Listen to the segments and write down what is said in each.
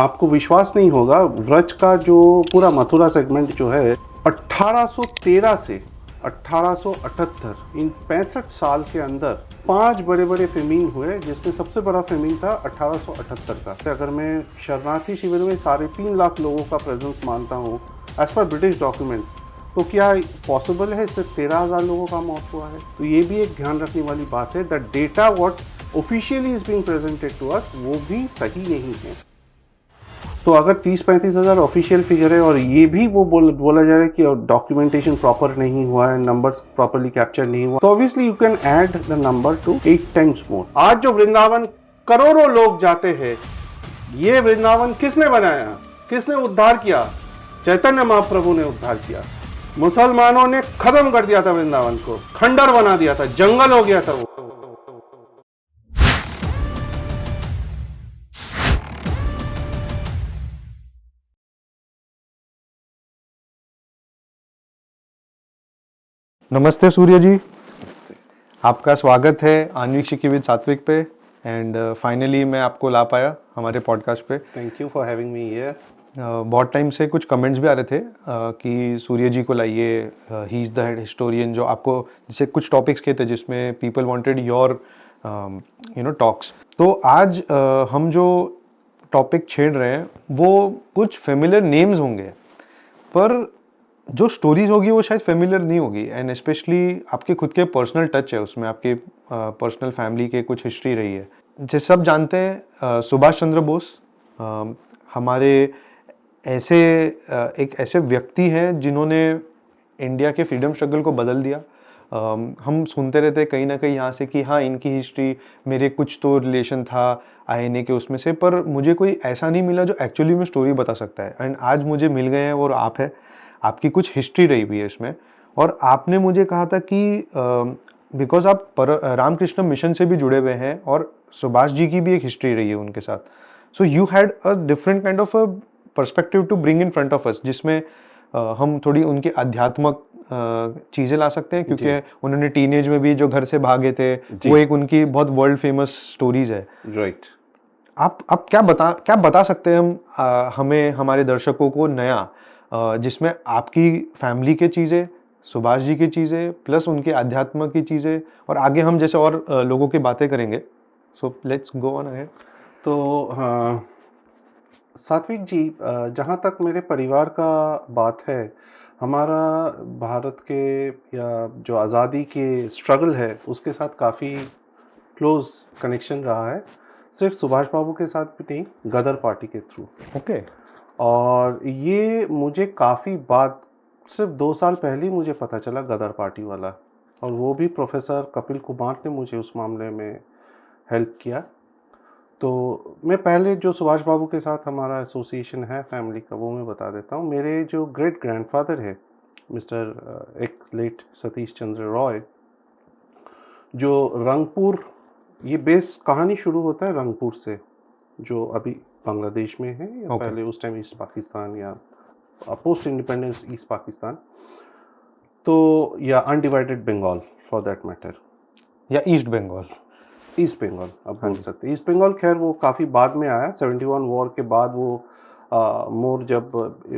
आपको विश्वास नहीं होगा, व्रज का जो पूरा मथुरा सेगमेंट जो है 1813 से 1878 इन 65 साल के अंदर 5 बड़े बड़े फेमीन हुए, जिसमें सबसे बड़ा फेमीन था 1878 का। अगर मैं शरणार्थी शिविर में 3.5 लाख लोगों का प्रेजेंस मानता हूँ एज पर ब्रिटिश डॉक्यूमेंट्स, तो क्या पॉसिबल है सिर्फ 13,000 लोगों का मौत हुआ है? तो ये भी एक ध्यान रखने वाली बात है। The data what officially is being presented to us वो भी सही नहीं है। तो अगर 30-35 हज़ार ऑफिशियल फिगर है और ये भी वो बोला जा रहा है कि डॉक्यूमेंटेशन प्रॉपर नहीं हुआ है, नंबर्स प्रॉपरली कैप्चर नहीं हुआ, तो obviously you can add the number two 8 times more. आज जो वृंदावन करोड़ों लोग जाते हैं, ये वृंदावन किसने बनाया, किसने उद्धार किया? चैतन्य महाप्रभु ने उद्धार किया। मुसलमानों ने खत्म कर दिया था वृंदावन को, खंडर बना दिया था, जंगल हो गया था वो। नमस्ते सूर्य जी, आपका स्वागत है आणविक शिकी विद सात्विक पे। एंड फाइनली मैं आपको ला पाया हमारे पॉडकास्ट पे। Thank you for having me here. बहुत टाइम से कुछ कमेंट्स भी आ रहे थे कि सूर्य जी को लाइए, he is the head historian, जो आपको जैसे कुछ टॉपिक्स के थे जिसमें पीपल वांटेड योर टॉक्स। तो आज हम जो टॉपिक छेड़ रहे हैं वो कुछ फेमिलियर नेम्स होंगे, पर जो स्टोरीज होगी वो शायद फेमिलियर नहीं होगी। एंड स्पेशली आपके खुद के पर्सनल टच है उसमें, आपके पर्सनल फैमिली के कुछ हिस्ट्री रही है। जैसे सब जानते हैं सुभाष चंद्र बोस हमारे ऐसे एक ऐसे व्यक्ति हैं जिन्होंने इंडिया के फ्रीडम स्ट्रगल को बदल दिया। हम सुनते रहते कहीं ना कहीं यहाँ से कि हाँ इनकी हिस्ट्री, मेरे कुछ तो रिलेशन था आईएनए के उसमें से, पर मुझे कोई ऐसा नहीं मिला जो एक्चुअली में स्टोरी बता सकता है। एंड आज मुझे मिल गए हैं और आप है, आपकी कुछ हिस्ट्री रही हुई है इसमें। और आपने मुझे कहा था कि बिकॉज आप रामकृष्ण मिशन से भी जुड़े हुए हैं और सुभाष जी की भी एक हिस्ट्री रही है उनके साथ, so you had a different kind of a perspective to bring in front of us, जिसमें हम थोड़ी उनकी आध्यात्मक चीज़ें ला सकते हैं, क्योंकि उन्होंने टीनेज में भी जो घर से भागे थे वो एक उनकी बहुत वर्ल्ड फेमस स्टोरीज है। राइट। आप क्या बता सकते हैं हम हमें, हमारे दर्शकों को नया, जिसमें आपकी फैमिली के चीज़ें, सुभाष जी की चीज़ें, प्लस उनके अध्यात्म की चीज़ें, और आगे हम जैसे और लोगों की बातें करेंगे। So let's go on ahead. तो हाँ सात्विक जी, जहाँ तक मेरे परिवार का बात है, हमारा भारत के या जो आज़ादी के स्ट्रगल है उसके साथ काफ़ी क्लोज कनेक्शन रहा है। सिर्फ सुभाष बाबू के साथ भी नहीं, गदर पार्टी के थ्रू। ओके। और ये मुझे काफ़ी बाद, सिर्फ 2 साल पहले ही मुझे पता चला गदर पार्टी वाला, और वो भी प्रोफेसर कपिल कुमार ने मुझे उस मामले में हेल्प किया। तो मैं पहले जो सुभाष बाबू के साथ हमारा एसोसिएशन है फैमिली का वो मैं बता देता हूँ। मेरे जो ग्रेट ग्रैंडफादर है मिस्टर एक लेट सतीश चंद्र रॉय, जो रंगपुर, ये बेस कहानी शुरू होता है रंगपुर से, जो अभी बांग्लादेश में है, या पहले उस टाइम ईस्ट पाकिस्तान या पोस्ट इंडिपेंडेंस ईस्ट पाकिस्तान, तो या undivided Bengal for that matter, या ईस्ट बंगाल। ईस्ट बंगाल अब बोल सकते हैं। ईस्ट बंगाल खैर वो काफ़ी बाद में आया, 71 वॉर के बाद वो मोर जब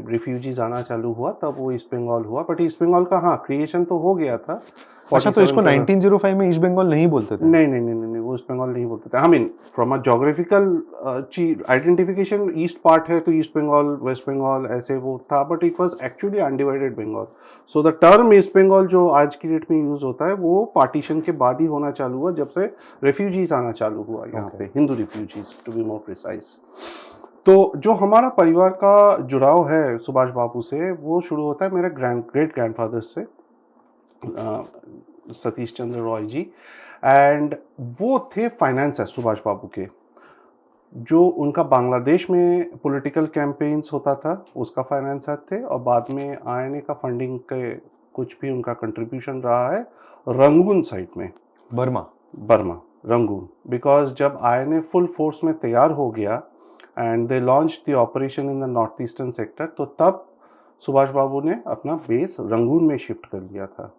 रिफ्यूजीज आना चालू हुआ तब वो ईस्ट बंगाल हुआ। बट ईस्ट बंगाल का हाँ क्रिएशन तो हो गया था। अच्छा, तो इसको 1905 में ईस्ट बंगाल नहीं बोलते थे? नहीं, वो ईस्ट बंगाल नहीं बोलते थे। I mean from a geographical identification east part है तो ईस्ट बंगाल वेस्ट बंगाल ऐसे वो था, but it was actually undivided Bengal. So the term east Bengal जो आज की डेट में यूज होता है वो पार्टीशन के बाद ही होना चालू हुआ, जब से रेफ्यूजीज आना चालू हुआ यहाँ पे, Hindu refugees to be more precise. तो जो हमारा परिवार का जुड़ाव है सुभाष बाबू से वो शुरू होता है मेरे ग्रेट ग्रैंडफादर से, सतीश चंद्र रॉय जी। एंड वो थे फाइनेंसर सुभाष बाबू के, जो उनका बांग्लादेश में पॉलिटिकल कैंपेन्स होता था उसका फाइनेंसर थे, और बाद में आईएनए का फंडिंग के कुछ भी उनका कंट्रीब्यूशन रहा है रंगून साइड में, बर्मा रंगून। बिकॉज जब आईएनए फुल फोर्स में तैयार हो गया and they launch the operation in the north eastern sector, तो तब सुभाष बाबू ने अपना बेस रंगून में शिफ्ट कर लिया था।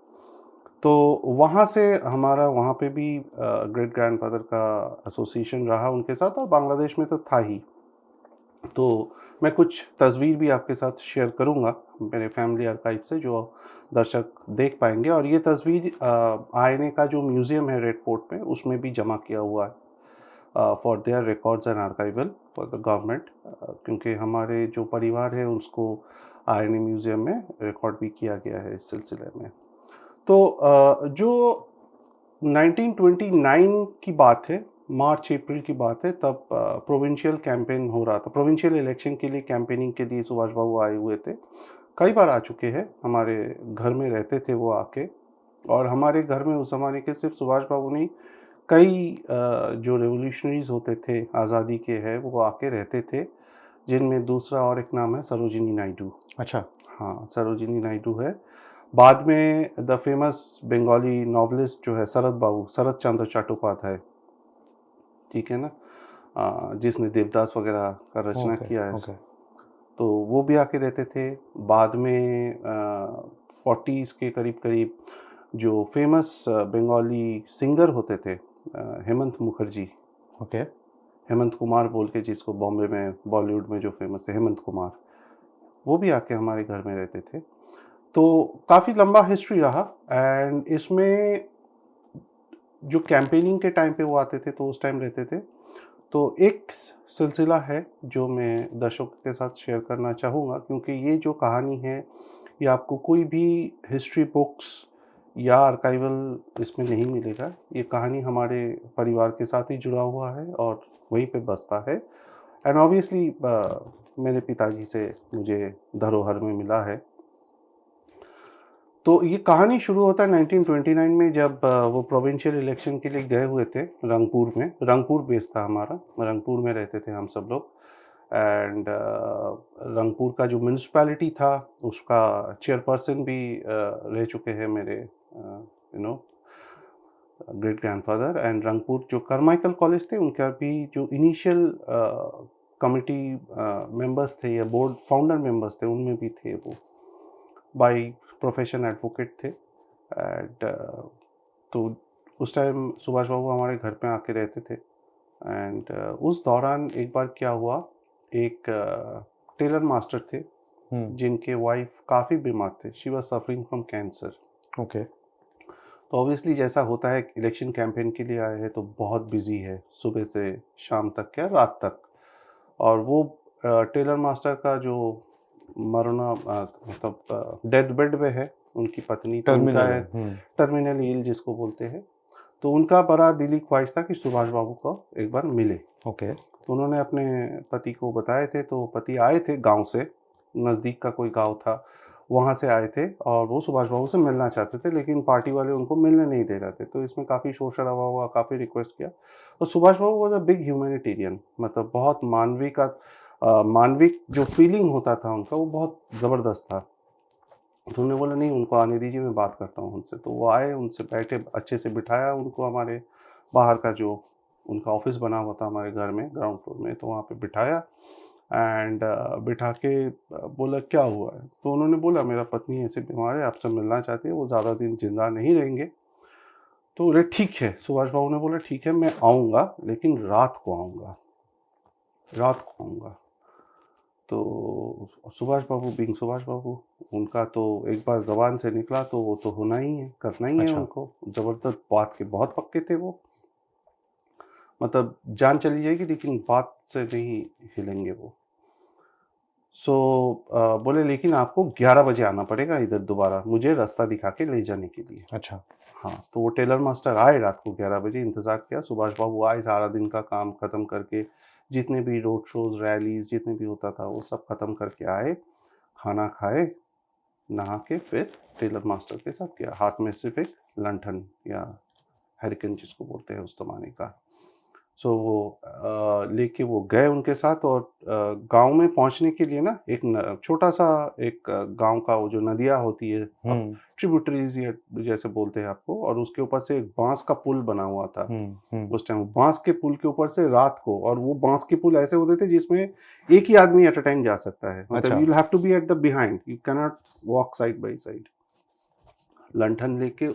तो वहाँ से हमारा वहाँ पे भी ग्रेट ग्रैंडफादर का एसोसिएशन रहा उनके साथ, और बांग्लादेश में तो था ही। तो मैं कुछ तस्वीर भी आपके साथ शेयर करूँगा मेरे फैमिली आर्काइव से, जो दर्शक देख पाएँगे। और ये तस्वीर आईएनए का जो म्यूज़ियम है रेड फोर्ट में, उसमें भी जमा किया हुआ है for their records and archival for the government, क्योंकि हमारे जो परिवार है उसको आईएनए म्यूज़ियम में रिकॉर्ड भी किया गया है इस सिलसिले में। तो जो 1929 की बात है, मार्च अप्रैल की बात है, तब प्रोविंशियल कैंपेन हो रहा था। प्रोविंशियल इलेक्शन के लिए कैंपेनिंग के लिए सुभाष बाबू आए हुए थे। कई बार आ चुके हैं, हमारे घर में रहते थे वो आके। और हमारे घर में उस ज़माने के सिर्फ सुभाष बाबू नहीं, कई जो रिवॉल्यूशनरीज़ होते थे, आज़ादी के हैं, वो आके रहते थे, जिनमें दूसरा और एक नाम है सरोजिनी नायडू। अच्छा। हाँ, सरोजिनी नायडू है। बाद में द फेमस बंगाली नॉवेलिस्ट जो है शरद बाबू, शरद चंद्र चट्टोपाध्याय, ठीक है ना? जिसने देवदास वगैरह का रचना ओके, किया है। ओके। तो वो भी आके रहते थे। बाद में 40s के करीब-करीब जो फेमस बंगाली सिंगर होते थे, हेमंत मुखर्जी, ओके। हेमंत कुमार बोल के, जिसको बॉम्बे में बॉलीवुड में जो फेमस थे हेमंत कुमार, वो भी आके हमारे घर में रहते थे। तो काफ़ी लंबा हिस्ट्री रहा। एंड इसमें जो कैंपेनिंग के टाइम पे वो आते थे तो उस टाइम रहते थे। तो एक सिलसिला है जो मैं दर्शकों के साथ शेयर करना चाहूँगा, क्योंकि ये जो कहानी है ये आपको कोई भी हिस्ट्री बुक्स या आर्काइवल इसमें नहीं मिलेगा। ये कहानी हमारे परिवार के साथ ही जुड़ा हुआ है और वहीं पे बसता है। एंड ऑब्वियसली मेरे पिताजी से मुझे धरोहर में मिला है। तो ये कहानी शुरू होता है 1929 में, जब वो प्रोविंशियल इलेक्शन के लिए गए हुए थे रंगपुर में। रंगपुर बेस था हमारा, रंगपुर में रहते थे हम सब लोग। एंड रंगपुर का जो म्यूनिसिपैलिटी था उसका चेयरपर्सन भी रह चुके हैं मेरे ग्रेट ग्रैंडफादर। एंड रंगपुर जो करमाइकल कॉलेज थे उनका भी जो इनिशियल कमिटी मेंबर्स थे या बोर्ड फाउंडर मेंबर्स थे, उनमें भी थे वो। बाई प्रोफेशन एडवोकेट थे। एंड तो उस टाइम सुभाष बाबू हमारे घर पे आके रहते थे। एंड उस दौरान एक बार क्या हुआ, एक टेलर मास्टर थे जिनके वाइफ काफ़ी बीमार थे। She was suffering from cancer. Okay. तो ऑब्वियसली जैसा होता है, इलेक्शन कैंपेन के लिए आए हैं तो बहुत बिजी है, सुबह से शाम तक क्या रात तक। और वो टेलर मास्टर का जो मतलब डेथ बेड पे है उनकी पत्नी, तो उनका टर्मिनल है है। टर्मिनल इल जिसको बोलते हैं। तो उनका बड़ा दिली ख्वाहिश था कि सुभाष बाबू को एक बार मिले। ओके। तो उन्होंने अपने पति को बताए थे, तो पति आए थे गांव से, नज़दीक का कोई गांव था, वहाँ से आए थे और वो सुभाष बाबू से मिलना चाहते थे, लेकिन पार्टी वाले उनको मिलने नहीं दे रहे थे। तो इसमें काफ़ी शोर-शराबा हुआ, काफ़ी रिक्वेस्ट किया। और सुभाष बाबू वाज़ अ बिग ह्यूमैनिटेरियन, मतलब बहुत मानविक जो फीलिंग होता था उनका, वो बहुत ज़बरदस्त था। तो उन्होंने बोला नहीं, उनको आने दीजिए, मैं बात करता हूँ उनसे। तो वो आए, उनसे बैठे, अच्छे से बिठाया उनको हमारे बाहर का जो उनका ऑफ़िस बना हुआ था हमारे घर में ग्राउंड फ्लोर में, तो वहाँ पे बिठाया। एंड बिठा के बोला क्या हुआ है? तो उन्होंने बोला मेरा पत्नी ऐसे बीमार है, आपसे मिलना चाहती है, वो ज़्यादा दिन ज़िंदा नहीं रहेंगे। तो बोले ठीक है, सुभाष बाबू ने बोला ठीक है मैं आऊँगा, लेकिन रात को आऊँगा, रात को आऊँगा। तो सुभाष बाबू बीइंग सुभाष बाबू, उनका तो एक बार ज़बान से निकला तो वो तो होना ही है, करना ही है अच्छा। उनको। ज़बरदस्त बात के बहुत पक्के थे वो, मतलब जान चली जाएगी लेकिन बात से नहीं हिलेंगे वो। सो बोले लेकिन आपको 11 बजे आना पड़ेगा इधर दोबारा, मुझे रास्ता दिखा के ले जाने के लिए। अच्छा। हाँ, तो वो टेलर मास्टर आए, रात को 11 बजे इंतज़ार किया, सुभाष बाबू आए, सारा दिन का काम ख़त्म करके, जितने भी रोड शोज़, रैलीज़ जितने भी होता था वो सब ख़त्म करके आए, खाना खाए, नहा के फिर टेलर मास्टर के साथ गया। हाथ में सिर्फ़ एक लंठन या हरिकेन जिसको बोलते हैं उस ज़माने का। सो वो लेके वो गए उनके साथ। और गाँव में पहुँचने के लिए ना एक न छोटा-सा एक गाँव का वो जो नदियाँ होती है, अब हुँ, ट्रिब्यूटरीज़ या जैसे बोलते हैं आपको, और उसके ऊपर से एक बाँस का पुल बना हुआ था। हुँ। उस टाइम बाँस के पुल के ऊपर से रात को, और वो बाँस के पुल ऐसे होते थे जिसमें एक ही आदमी एट अ टाइम जा सकता है। मतलब अच्छा। You will have to be at the behind, you can not walk side by side. लंठन लेके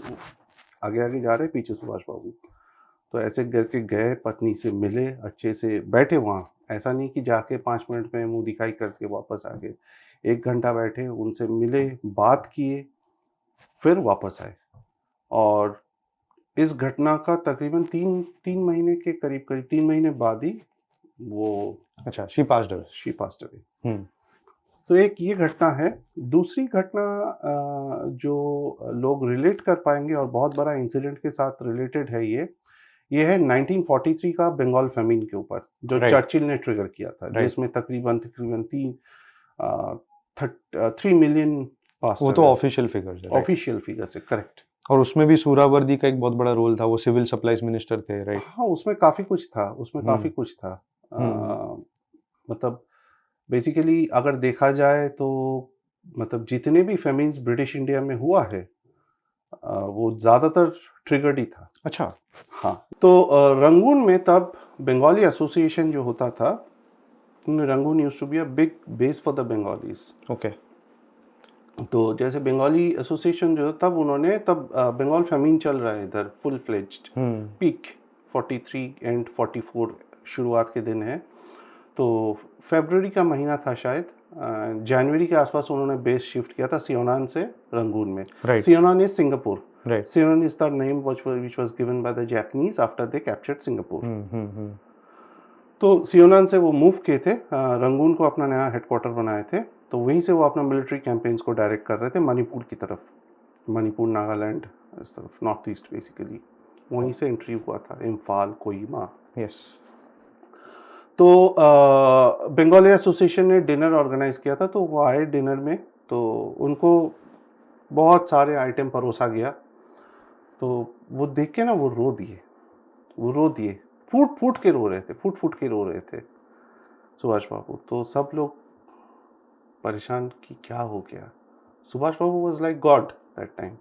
आगे-आगे जा रहे हैं, पीछे सुभाष बाबू। तो ऐसे करके गए, पत्नी से मिले, अच्छे से बैठे वहाँ ऐसा नहीं कि जाके 5 मिनट में मुंह दिखाई करके वापस आ गए। 1 घंटा बैठे, उनसे मिले, बात किए, फिर वापस आए। और इस घटना का तकरीबन 3 महीने के करीब 3 महीने बाद ही वो अच्छा, she passed away. She passed away. Hmm. तो एक ये घटना है। दूसरी घटना जो लोग रिलेट कर पाएंगे और बहुत बड़ा इंसिडेंट के साथ रिलेटेड है, ये है 1943 का बंगाल फेमिन के ऊपर, जो Right. चर्चिल ने ट्रिगर किया था, Right. जिसमें तकरीबन 3 मिलियन पास। वो तो ऑफिशियल फिगर्स है, right? ऑफिशियल फिगर से, करेक्ट। और उसमें भी सुहरावर्दी का एक बहुत बड़ा रोल था, वो सिविल सप्लाईज मिनिस्टर थे, राइट? हाँ, उसमें काफ़ी कुछ था, हम्म। मतलब बेसिकली अगर देखा जाए तो मतलब जितने भी फेमिन्स ब्रिटिश इंडिया में हुआ है, वो ज़्यादातर ट्रिगर्ड ही था। अच्छा। हाँ, तो रंगून में तब बंगाली एसोसिएशन जो होता था, Rangoon used to be a big base for the Bengalis. Okay. तो जैसे बंगाली एसोसिएशन जो तब बंगाल फेमिन चल रहा है इधर, फुल फ्लेज्ड पीक 43 एंड 44 शुरुआत के दिन है। तो फरवरी का महीना था शायद, जनवरी के आसपास उन्होंने बेस शिफ्ट किया था सियोनान से रंगून में। Right. Syonan is Singapore. Right. Syonan is the name which was given by the Japanese after they captured Singapore. तो सियोनान से वो मूव किए थे, रंगून को अपना नया हेडक्वार्टर बनाए थे। तो वहीं से वो अपना मिलिट्री कैंपेन्स को डायरेक्ट कर रहे थे मणिपुर की तरफ, मणिपुर, नागालैंड, इस तरफ, नॉर्थ ईस्ट बेसिकली। वहीं से एंट्री हुआ था, इम्फाल, कोहिमा। यस। तो बंगाली एसोसिएशन ने डिनर ऑर्गेनाइज किया था, तो वो आए डिनर में, तो उनको बहुत सारे आइटम परोसा गया। तो वो देख के ना वो रो दिए, फूट के रो रहे थे सुभाष बाबू। तो सब लोग परेशान कि क्या हो गया। Subhash Babu was like God that time.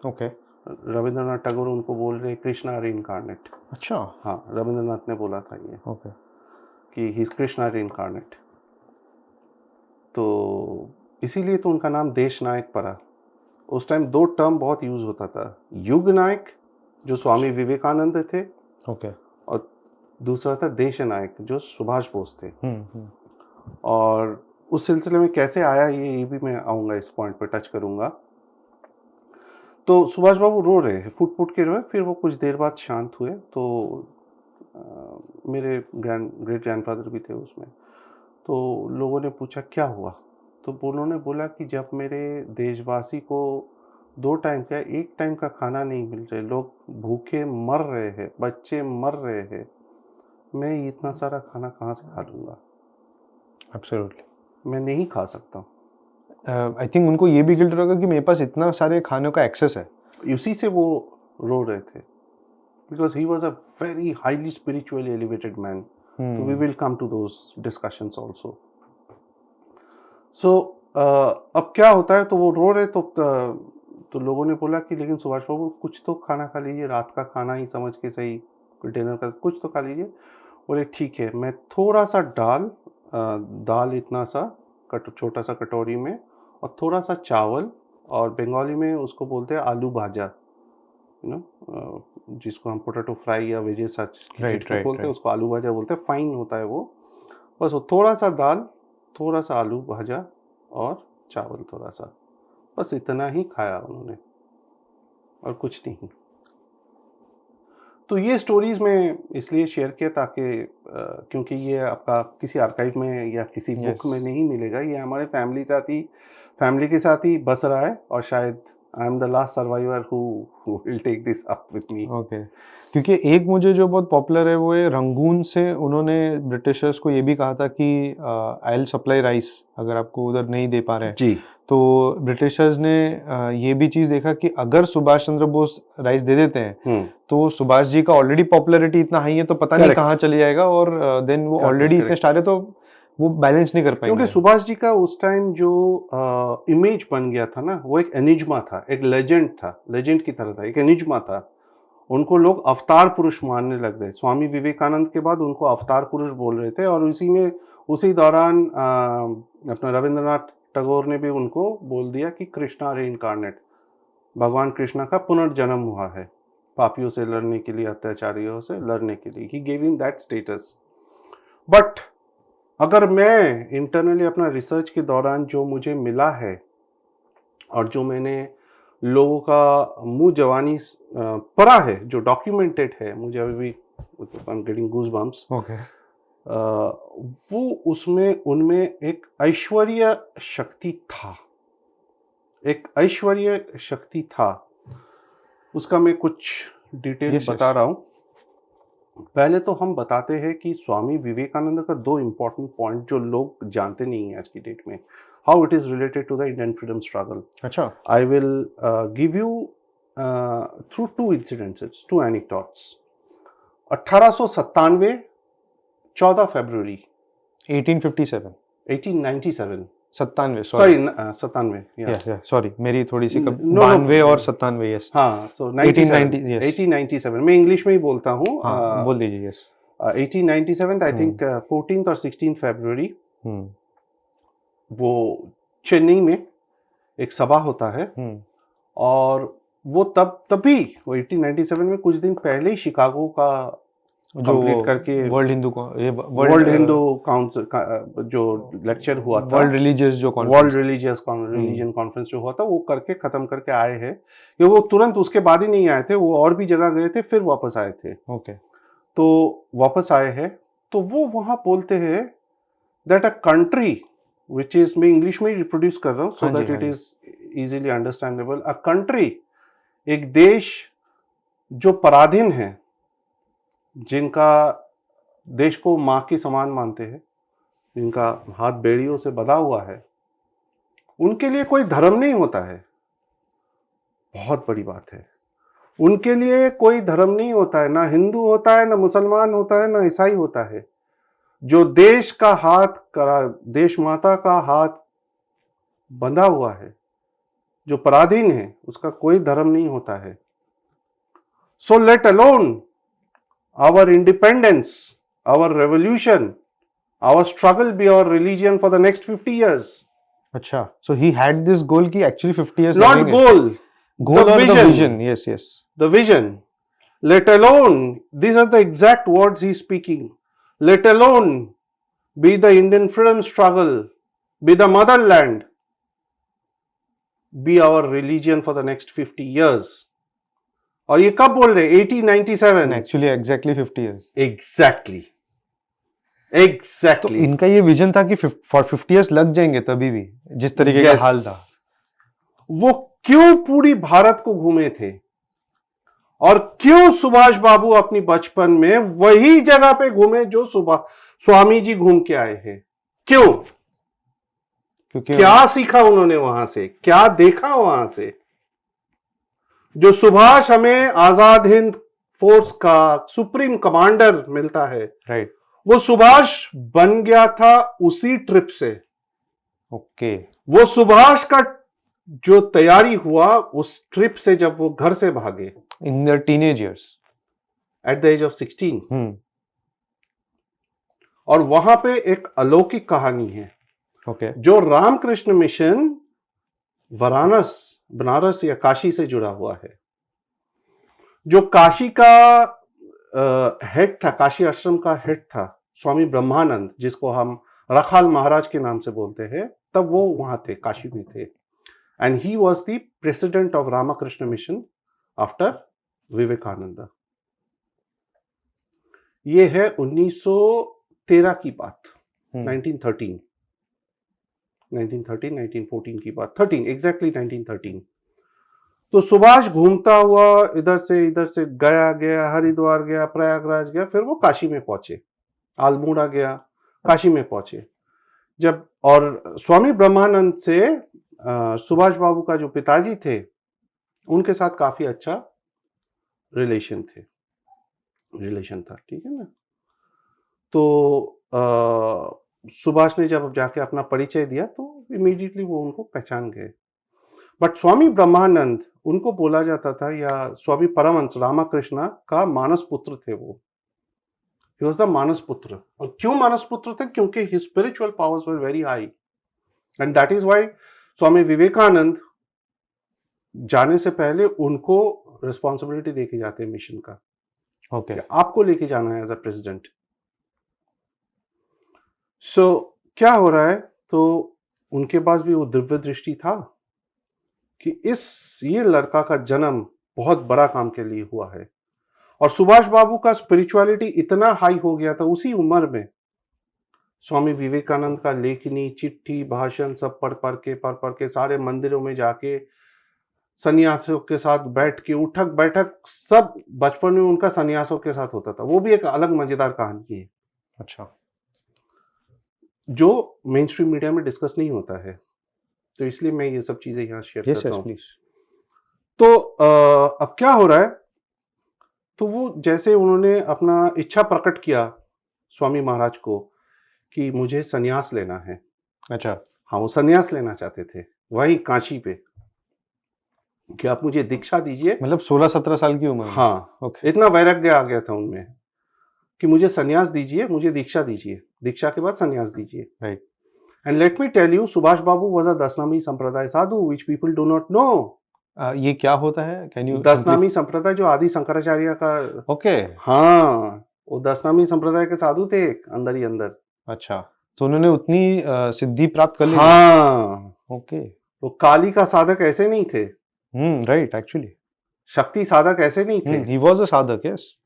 Okay. Rabindranath Tagore उनको बोल रहे कृष्णा रीइंकार्नेट। अच्छा। हाँ, रविंद्रनाथ ने बोला था ये, ओके। कि ही इज कृष्णा रीइंकार्नेट। तो इसीलिए तो उनका नाम देश नायक पड़ा। उस टाइम 2 टर्म बहुत यूज होता था, युग नायक जो स्वामी विवेकानंद थे, ओके। और दूसरा था देश नायक जो सुभाष बोस थे। और उस सिलसिले में कैसे आया ये भी मैं आऊँगा, इस पॉइंट पर टच करूँगा। तो सुभाष बाबू रो रहे हैं, फुट के रोए, फिर वो कुछ देर बाद शांत हुए। तो मेरे ग्रेट ग्रैंडफादर भी थे उसमें। तो लोगों ने पूछा क्या हुआ, तो उन्होंने बोला कि जब मेरे देशवासी को 2 टाइम का, 1 टाइम का खाना नहीं मिल रहे, लोग भूखे मर रहे हैं, बच्चे मर रहे हैं, मैं इतना सारा खाना कहाँ से खा लूँगा? एब्सोल्युटली। मैं नहीं खा सकता। आई थिंक उनको ये भी गिल्ट लगा कि मेरे पास इतना सारे खानों का एक्सेस है। उसी से वो रो रहे थे, because he was a very highly spiritually elevated man. तो we will come to those discussions also. So अब क्या होता है, तो वो रो रहे, तो लोगों ने बोला कि लेकिन सुभाष बाबू कुछ तो खाना खा लीजिए, रात का खाना ही समझ के सही, डिनर का कुछ तो खा लीजिए। बोले ठीक है, मैं थोड़ा सा दाल इतना सा छोटा सा कटोरी में, और थोड़ा सा चावल, और बंगाली में उसको बोलते हैं आलू भाजा, जिसको हम पोटैटो फ्राई या वेजेस बोलते हैं, उसको आलू भाजा बोलते हैं, फाइन होता है वो। बस वो थोड़ा सा दाल, थोड़ा सा आलू भाजा और चावल थोड़ा सा, बस इतना ही खाया उन्होंने और कुछ नहीं। तो ये स्टोरीज में इसलिए शेयर किया ताकि क्योंकि ये आपका किसी आर्काइव में या किसी बुक में नहीं मिलेगा, ये हमारे फैमिली के साथ ही बस रहा है, और शायद I am the last survivor who will take this up with me. Okay. क्योंकि एक मुझे जो बहुत पॉपुलर है वो है रंगून से उन्होंने ब्रिटिशर्स को ये भी कहा था कि आई विल सप्लाई राइस, अगर आपको उधर नहीं दे पा रहे हैं। जी। तो ब्रिटिशर्स ने ये भी चीज़ देखा कि अगर सुभाष चंद्र बोस राइस दे देते हैं तो सुभाष जी का ऑलरेडी पॉपुलैरिटी इतना हाई है, तो पता नहीं कहाँ चले जाएगा, और देन वो ऑलरेडी इतने स्टार है तो वो बैलेंस नहीं कर पाएंगे। क्योंकि सुभाष जी का उस टाइम जो इमेज बन गया था ना, वो एक एनिज्मा था, एक लेजेंड था, लेजेंड की तरह था, एक एनिज्मा था। उनको लोग अवतार पुरुष मानने लग गए। स्वामी विवेकानंद के बाद उनको अवतार पुरुष बोल रहे थे, और उसी दौरान अपना रविंद्रनाथ टैगोर ने भी उनको बोल दिया कि कृष्णा रीइंकार्नेट, भगवान कृष्णा का पुनर्जन्म हुआ है पापियों से लड़ने के लिए, अत्याचारियों से लड़ने के लिए। He gave him that status. But अगर मैं इंटरनली अपना रिसर्च के दौरान जो मुझे मिला है और जो मैंने लोगों का मुंह जवानी पढ़ा है, जो डॉक्यूमेंटेड है, मुझे अभी भी I am getting goose bumps, okay. वो उसमें उनमें एक ऐश्वर्य शक्ति था, एक ऐश्वर्य शक्ति था। उसका मैं कुछ डिटेल Yes, बता yes. रहा हूँ। पहले तो हम बताते हैं कि स्वामी विवेकानंद का दो इम्पोर्टेंट पॉइंट जो लोग जानते नहीं हैं आज की डेट में, how it is related to the Indian freedom struggle. अच्छा। I will give you through two incidences, two anecdotes. 1897, 14 फरवरी 1857, 1897, 97, सॉरी सॉरी। 97, या सॉरी, मेरी थोड़ी सी No, no. 92 और 97, यस। हाँ, सो 1890, yes. 1897 मैं इंग्लिश में ही बोलता हूँ। हाँ, बोल दीजिए, यस। 1897 आई थिंक 14 और 16 फरवरी हम्म। वो चेन्नई में एक सभा होता है, और वो तभी वो 1897 में कुछ दिन पहले ही शिकागो का जो कंप्लीट करके वर्ल्ड हिंदू को वर्ल्ड हिंदू काउंसिल जो लेक्चर हुआ था, वर्ल्ड रिलीजियस जो वर्ल्ड रिलीजन कॉन्फ्रेंस जो हुआ था, वो करके खत्म करके आए हैं। कि वो तुरंत उसके बाद ही नहीं आए थे, वो और भी जगह गए थे, फिर वापस आए थे। ओके। तो वापस आए हैं, तो वो वहां बोलते हैं that a country which is, मैं इंग्लिश में ही रिप्रोड्यूस कर रहा हूँ so that it is easily understandable. A country, एक देश जो पराधीन है, जिनका देश को माँ के समान मानते हैं, जिनका हाथ बेड़ियों से बंधा हुआ है, उनके लिए कोई धर्म नहीं होता है। बहुत बड़ी बात है। उनके लिए कोई धर्म नहीं होता है, ना हिंदू होता है, ना मुसलमान होता है, ना ईसाई होता है। जो देश का हाथ करा, देश माता का हाथ बंधा हुआ है, जो पराधीन है, उसका कोई धर्म नहीं होता है। So let alone our independence, our revolution, our struggle be our religion for the next 50 years. अच्छा, so he had this goal कि actually 50 years Not लगेंगे। goal, goal the or vision. the vision, yes, yes. The vision. Let alone, these are the exact words he's speaking. Let alone be the Indian freedom struggle, be the motherland, be our religion for the next 50 years. और ये कब बोल रहे? 1897. Actually exactly 50 years. Exactly. तो Exactly. इनका ये vision था कि फॉर 50 years लग जाएंगे, तभी भी जिस तरीके Yes. का हाल था। वो क्यों पूरी भारत को घूमे थे, और क्यों सुभाष बाबू अपनी बचपन में वही जगह पे घूमे जो स्वामी जी घूम के आए हैं? क्यों? क्योंकि क्या सीखा उन्होंने वहां से, क्या देखा वहां से? जो सुभाष हमें आजाद हिंद फोर्स का सुप्रीम कमांडर मिलता है, राइट, वो सुभाष बन गया था उसी ट्रिप से। ओके। वो सुभाष का जो तैयारी हुआ उस ट्रिप से, जब वो घर से भागे in their teenage years, at the age of 16। और वहां पे एक अलौकिक कहानी है, ओके। जो रामकृष्ण मिशन बनारस या काशी से जुड़ा हुआ है। जो काशी का हेड था, काशी आश्रम का हेड था स्वामी ब्रह्मानंद, जिसको हम रखाल महाराज के नाम से बोलते हैं, तब वो वहां थे, काशी में थे। And he was the president of Ramakrishna mission after Vivekananda. ये है 1913 की बात, 1913, 1914 की बात, 13 एग्जैक्टली 1913। तो सुभाष घूमता हुआ इधर से गया, हरिद्वार गया, प्रयागराज गया, फिर वो काशी में पहुंचे, अल्मोड़ा गया, काशी में पहुंचे। जब और स्वामी ब्रह्मानंद से सुभाष बाबू का जो पिताजी थे, उनके साथ काफी अच्छा रिलेशन था, ठीक है ना। तो सुभाष ने जब जाके अपना परिचय दिया तो इमीडिएटली वो उनको पहचान गए। बट स्वामी ब्रह्मानंद, उनको बोला जाता था, या स्वामी परमहंस रामकृष्ण का मानस पुत्र थे वो। He was the मानस पुत्र। और क्यों मानस पुत्र थे? क्योंकि his spiritual powers were very high, and that is why Swami Vivekananda जाने से पहले उनको रिस्पॉन्सिबिलिटी देके जाते हैं मिशन का। ओके। आपको लेके जाना है एज अ प्रेसिडेंट। सो क्या हो रहा है, तो उनके पास भी वो दिव्य दृष्टि था कि ये लड़का का जन्म बहुत बड़ा काम के लिए हुआ है। और सुभाष बाबू का स्पिरिचुअलिटी इतना हाई हो गया था उसी उम्र में। स्वामी विवेकानंद का लेखनी, चिट्ठी, भाषण सब पढ़ पढ़ के सारे मंदिरों में जाके सन्यासियों के साथ बैठ के उठक बैठक सब बचपन में उनका सन्यासियों के साथ होता था। वो भी एक अलग मजेदार कहानी है अच्छा। जो मेन स्ट्रीम मीडिया में डिस्कस नहीं होता है, तो इसलिए मैं ये सब चीजें यहाँ शेयर यस करता यस हूँ। प्लीज। तो अब क्या हो रहा है, तो वो जैसे उन्होंने अपना इच्छा प्रकट किया स्वामी महाराज को कि मुझे सन्यास लेना है। अच्छा। हाँ, वो सन्यास लेना चाहते थे वहीं काशी पे, कि आप मुझे दीक्षा दीजिए। मतलब 16-17 साल की उम्र में? हाँ, ओके। इतना वैराग्य आ गया था उनमें कि मुझे सन्यास दीजिए, मुझे दीक्षा दीजिए, दीक्षा के बाद सन्यास दीजिए। Right. And let me tell you, Subhash Babu was a Dashnami sampradaya sadhu which people do not know. ये क्या होता है? कैन यू दशनामी संप्रदाय जो आदि शंकराचार्य का। ओके। हाँ, वो दशनामी संप्रदाय के साधु थे अंदर ही अंदर। अच्छा, तो उन्होंने उतनी सिद्धि प्राप्त कर ली? हाँ, ओके। वो काली का साधक ऐसे नहीं थे, राइट, एक्चुअली शक्ति साधक ऐसे नहीं थे। ही वाज अ साधक, यस।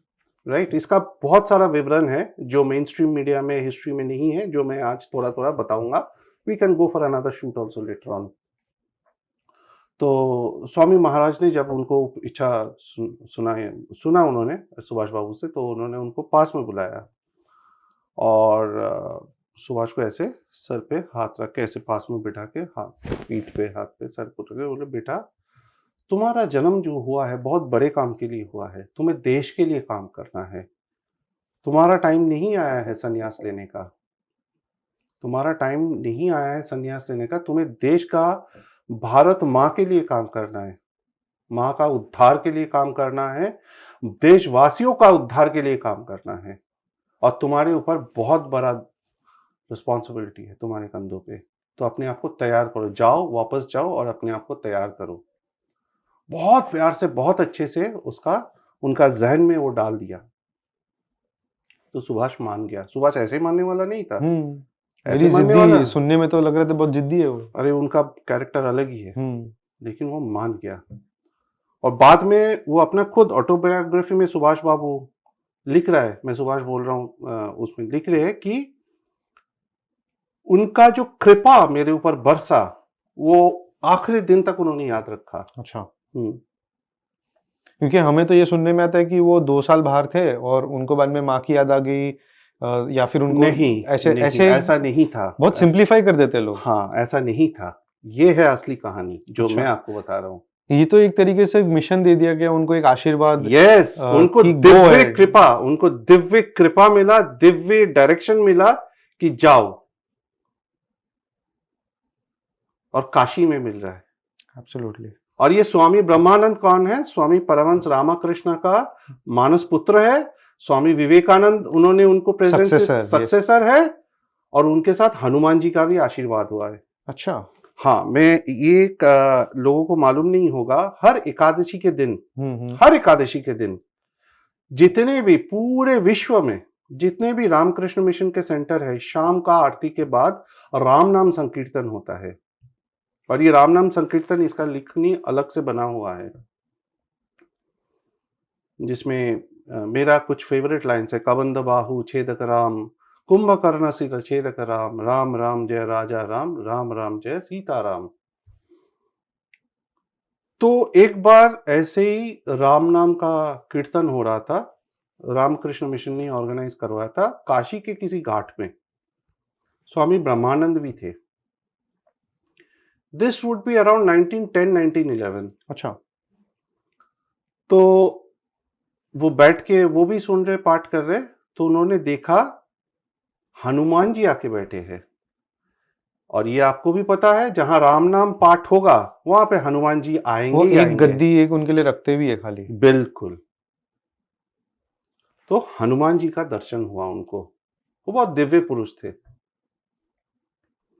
राइट, इसका बहुत सारा विवरण है जो मेन स्ट्रीम मीडिया में हिस्ट्री में नहीं है, जो मैं आज थोड़ा थोड़ा बताऊंगा। We can go for another shoot also later on. तो स्वामी महाराज ने जब उनको इच्छा सुना उन्होंने सुभाष बाबू से, तो उन्होंने उनको पास में बुलाया और सुभाष को ऐसे सर पे हाथ रख के ऐसे पास में बिठा के, हाथ पीठ पे हाथ पे सर को रख के बोले, बेटा तुम्हारा जन्म जो हुआ है बहुत बड़े काम के लिए हुआ है, तुम्हें देश के लिए काम करना है। तुम्हारा टाइम नहीं आया है संन्यास लेने का, तुम्हारा टाइम नहीं आया है संन्यास लेने का, तुम्हें देश का, भारत माँ के लिए काम करना है, माँ का उद्धार के लिए काम करना है, देशवासियों का उद्धार के लिए काम करना है। और तुम्हारे ऊपर बहुत बड़ा रिस्पॉन्सिबिलिटी है तुम्हारे कंधों पे, तो अपने आप को तैयार करो, जाओ वापस जाओ और अपने आप को तैयार करो। बहुत प्यार से, बहुत अच्छे से उनका जहन में वो डाल दिया। तो सुभाष मान गया। सुभाष ऐसे ही मानने वाला नहीं था, ऐसे मेरी मानने वाला। जिद्दी सुनने में तो लग रहा था बहुत जिद्दी है वो। अरे उनका कैरेक्टर अलग ही है, लेकिन वो मान गया। और बाद में वो अपना खुद ऑटोबायोग्राफी में सुभाष बाबू लिख रहा है, मैं सुभाष बोल रहा हूँ, उसमें लिख रहे हैं कि उनका जो कृपा मेरे ऊपर बरसा वो आखिरी दिन तक उन्होंने याद रखा। अच्छा। क्योंकि हमें तो ये सुनने में आता है कि वो 2 साल बाहर थे और उनको बाद में माँ की याद आ गई, या फिर उनको नहीं, ऐसा नहीं था। बहुत सिंप्लीफाई कर देते लोग। हाँ, ऐसा नहीं था। ये है असली कहानी जो अच्छा। मैं आपको बता रहा हूँ। ये तो एक तरीके से मिशन दे दिया गया उनको, एक आशीर्वाद। यस, उनको दिव्य कृपा मिला, दिव्य डायरेक्शन मिला कि जाओ। और काशी में मिल रहा है। एब्सोल्युटली। और ये स्वामी ब्रह्मानंद कौन है? स्वामी परमहंस रामकृष्ण का मानस पुत्र है। स्वामी विवेकानंद उन्होंने उनको सक्सेसर है, और उनके साथ हनुमान जी का भी आशीर्वाद हुआ है। अच्छा। हाँ, मैं ये लोगों को मालूम नहीं होगा, हर एकादशी के दिन जितने भी पूरे विश्व में जितने भी रामकृष्ण मिशन के सेंटर है, शाम का आरती के बाद राम नाम संकीर्तन होता है। और ये राम नाम संकीर्तन, इसका लिखनी अलग से बना हुआ है, जिसमें मेरा कुछ फेवरेट लाइन्स है। कबंद बाहु छेदक राम, कुंभकर्ण सिर छेदक राम, राम राम जय राजा राम, राम राम जय सीता राम। तो एक बार ऐसे ही राम नाम का कीर्तन हो रहा था, रामकृष्ण मिशन ने ऑर्गेनाइज करवाया था, काशी के किसी घाट में। स्वामी ब्रह्मानंद भी थे। This would be around 1910-1911। अच्छा। तो वो बैठ के वो भी सुन रहे, पाठ कर रहे, तो उन्होंने देखा हनुमान जी आके बैठे हैं। और ये आपको भी पता है, जहां राम नाम पाठ होगा वहां पे हनुमान जी आएंगे। वो एक गद्दी एक उनके लिए रखते भी है खाली। बिल्कुल। तो हनुमान जी का दर्शन हुआ उनको। वो बहुत दिव्य पुरुष थे।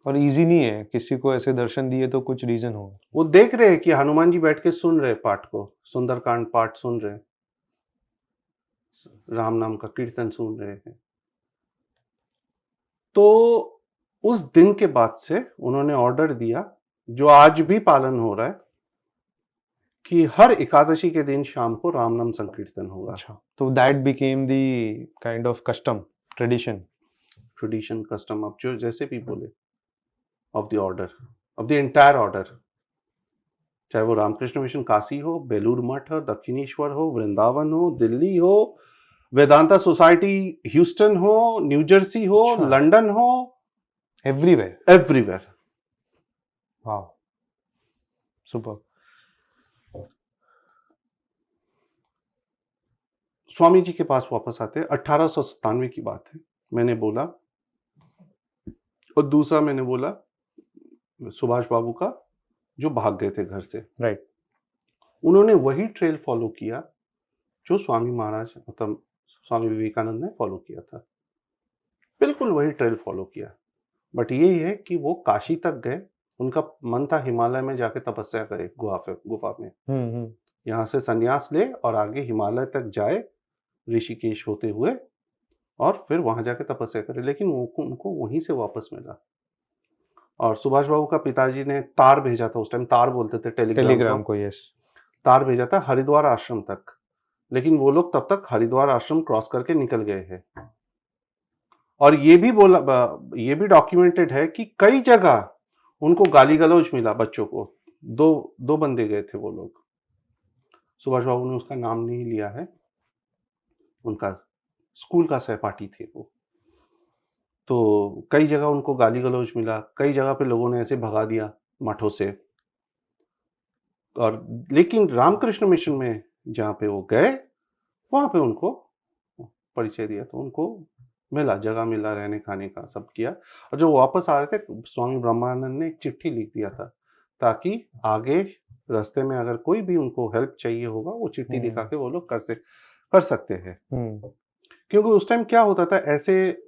और इजी नहीं है, किसी को ऐसे दर्शन दिए तो कुछ रीजन हो। वो देख रहे हैं कि हनुमान जी बैठ के सुन रहे पाठ को, सुंदरकांड पाठ सुन रहे, राम नाम का कीर्तन सुन रहे हैं। तो उस दिन के बाद से उन्होंने ऑर्डर दिया, जो आज भी पालन हो रहा है, कि हर एकादशी के दिन शाम को राम नाम संकीर्तन होगा। अच्छा, तो that became the kind of custom, tradition, custom, आप जो जैसे भी बोले, of the order, of the entire order, चाहे वो रामकृष्ण मिशन काशी हो, बेलूर मठ हो, दक्षिणेश्वर हो, वृंदावन हो, दिल्ली हो, वेदांता सोसाइटी ह्यूस्टन हो, न्यू जर्सी हो, अच्छा। लंदन हो, everywhere. Everywhere. Wow, super. Swami ji के पास वापस आते हैं, 1897 की बात है, मैंने बोला। और दूसरा मैंने बोला सुभाष बाबू का, जो भाग गए थे घर से। राइट। उन्होंने वही ट्रेल फॉलो किया जो स्वामी महाराज, मतलब स्वामी विवेकानंद ने फॉलो किया था, बिल्कुल वही ट्रेल फॉलो किया। बट यही है कि वो काशी तक गए, उनका मन था हिमालय में जाके तपस्या करे, गुफा में। यहाँ से संन्यास ले और आगे हिमालय तक जाए, ऋषिकेश होते हुए, और फिर वहां जाके तपस्या करे, लेकिन उनको वहीं से वापस मिला। और सुभाष बाबू का पिताजी ने तार भेजा था, उस टाइम तार बोलते थे टेलीग्राम को, यस। तार भेजा था हरिद्वार आश्रम तक, लेकिन वो लोग तब तक हरिद्वार आश्रम क्रॉस करके निकल गए हैं। और ये भी डॉक्यूमेंटेड है कि कई जगह उनको गाली गलौज मिला बच्चों को। दो बंदे गए थे वो लोग, सुभाष बाबू ने उसका नाम नहीं लिया है, उनका स्कूल का सहपाठी थे वो। तो कई जगह उनको गाली गलौज मिला, कई जगह पे लोगों ने ऐसे भगा दिया मठों से। और लेकिन रामकृष्ण मिशन में जहाँ पे वो गए, वहाँ पे उनको परिचय दिया, तो उनको मिला, जगह मिला, रहने खाने का सब किया। और जो वापस आ रहे थे, स्वामी ब्रह्मानंद ने एक चिट्ठी लिख दिया था, ताकि आगे रास्ते में अगर कोई भी उनको हेल्प चाहिए होगा, वो चिट्ठी दिखा के वो लोग कर सकते हैं। क्योंकि उस टाइम क्या होता था, ऐसे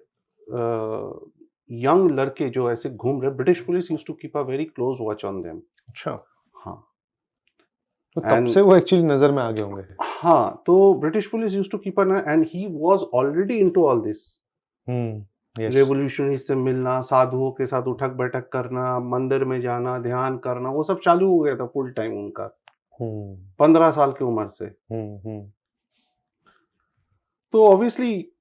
यंग लड़के जो ऐसे घूम रहे, British police used to keep a very close watch on them. अच्छा, हाँ, तो तब से वो एक्चुअली नजर में आ गए होंगे। हाँ, तो British police used to keep on, and he was already into all this. Revolutionary से मिलना, साधुओं के साथ उठक बैठक करना, मंदिर में जाना, ध्यान करना, वो सब चालू हो गया था फुल टाइम उनका, 15 साल की उम्र से। तो ऑब्वियसली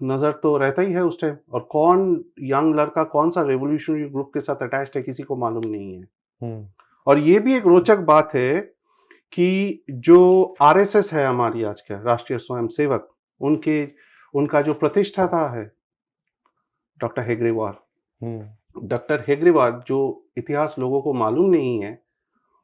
नजर तो रहता ही है उस टाइम। और कौन यंग लड़का कौन सा रेवोल्यूशनरी ग्रुप के साथ अटैच्ड है, किसी को मालूम नहीं है। और ये भी एक रोचक बात है कि जो आरएसएस है हमारी आज का राष्ट्रीय स्वयंसेवक, उनका जो प्रतिष्ठाता है डॉक्टर हेगड़ेवार, जो इतिहास लोगों को मालूम नहीं है,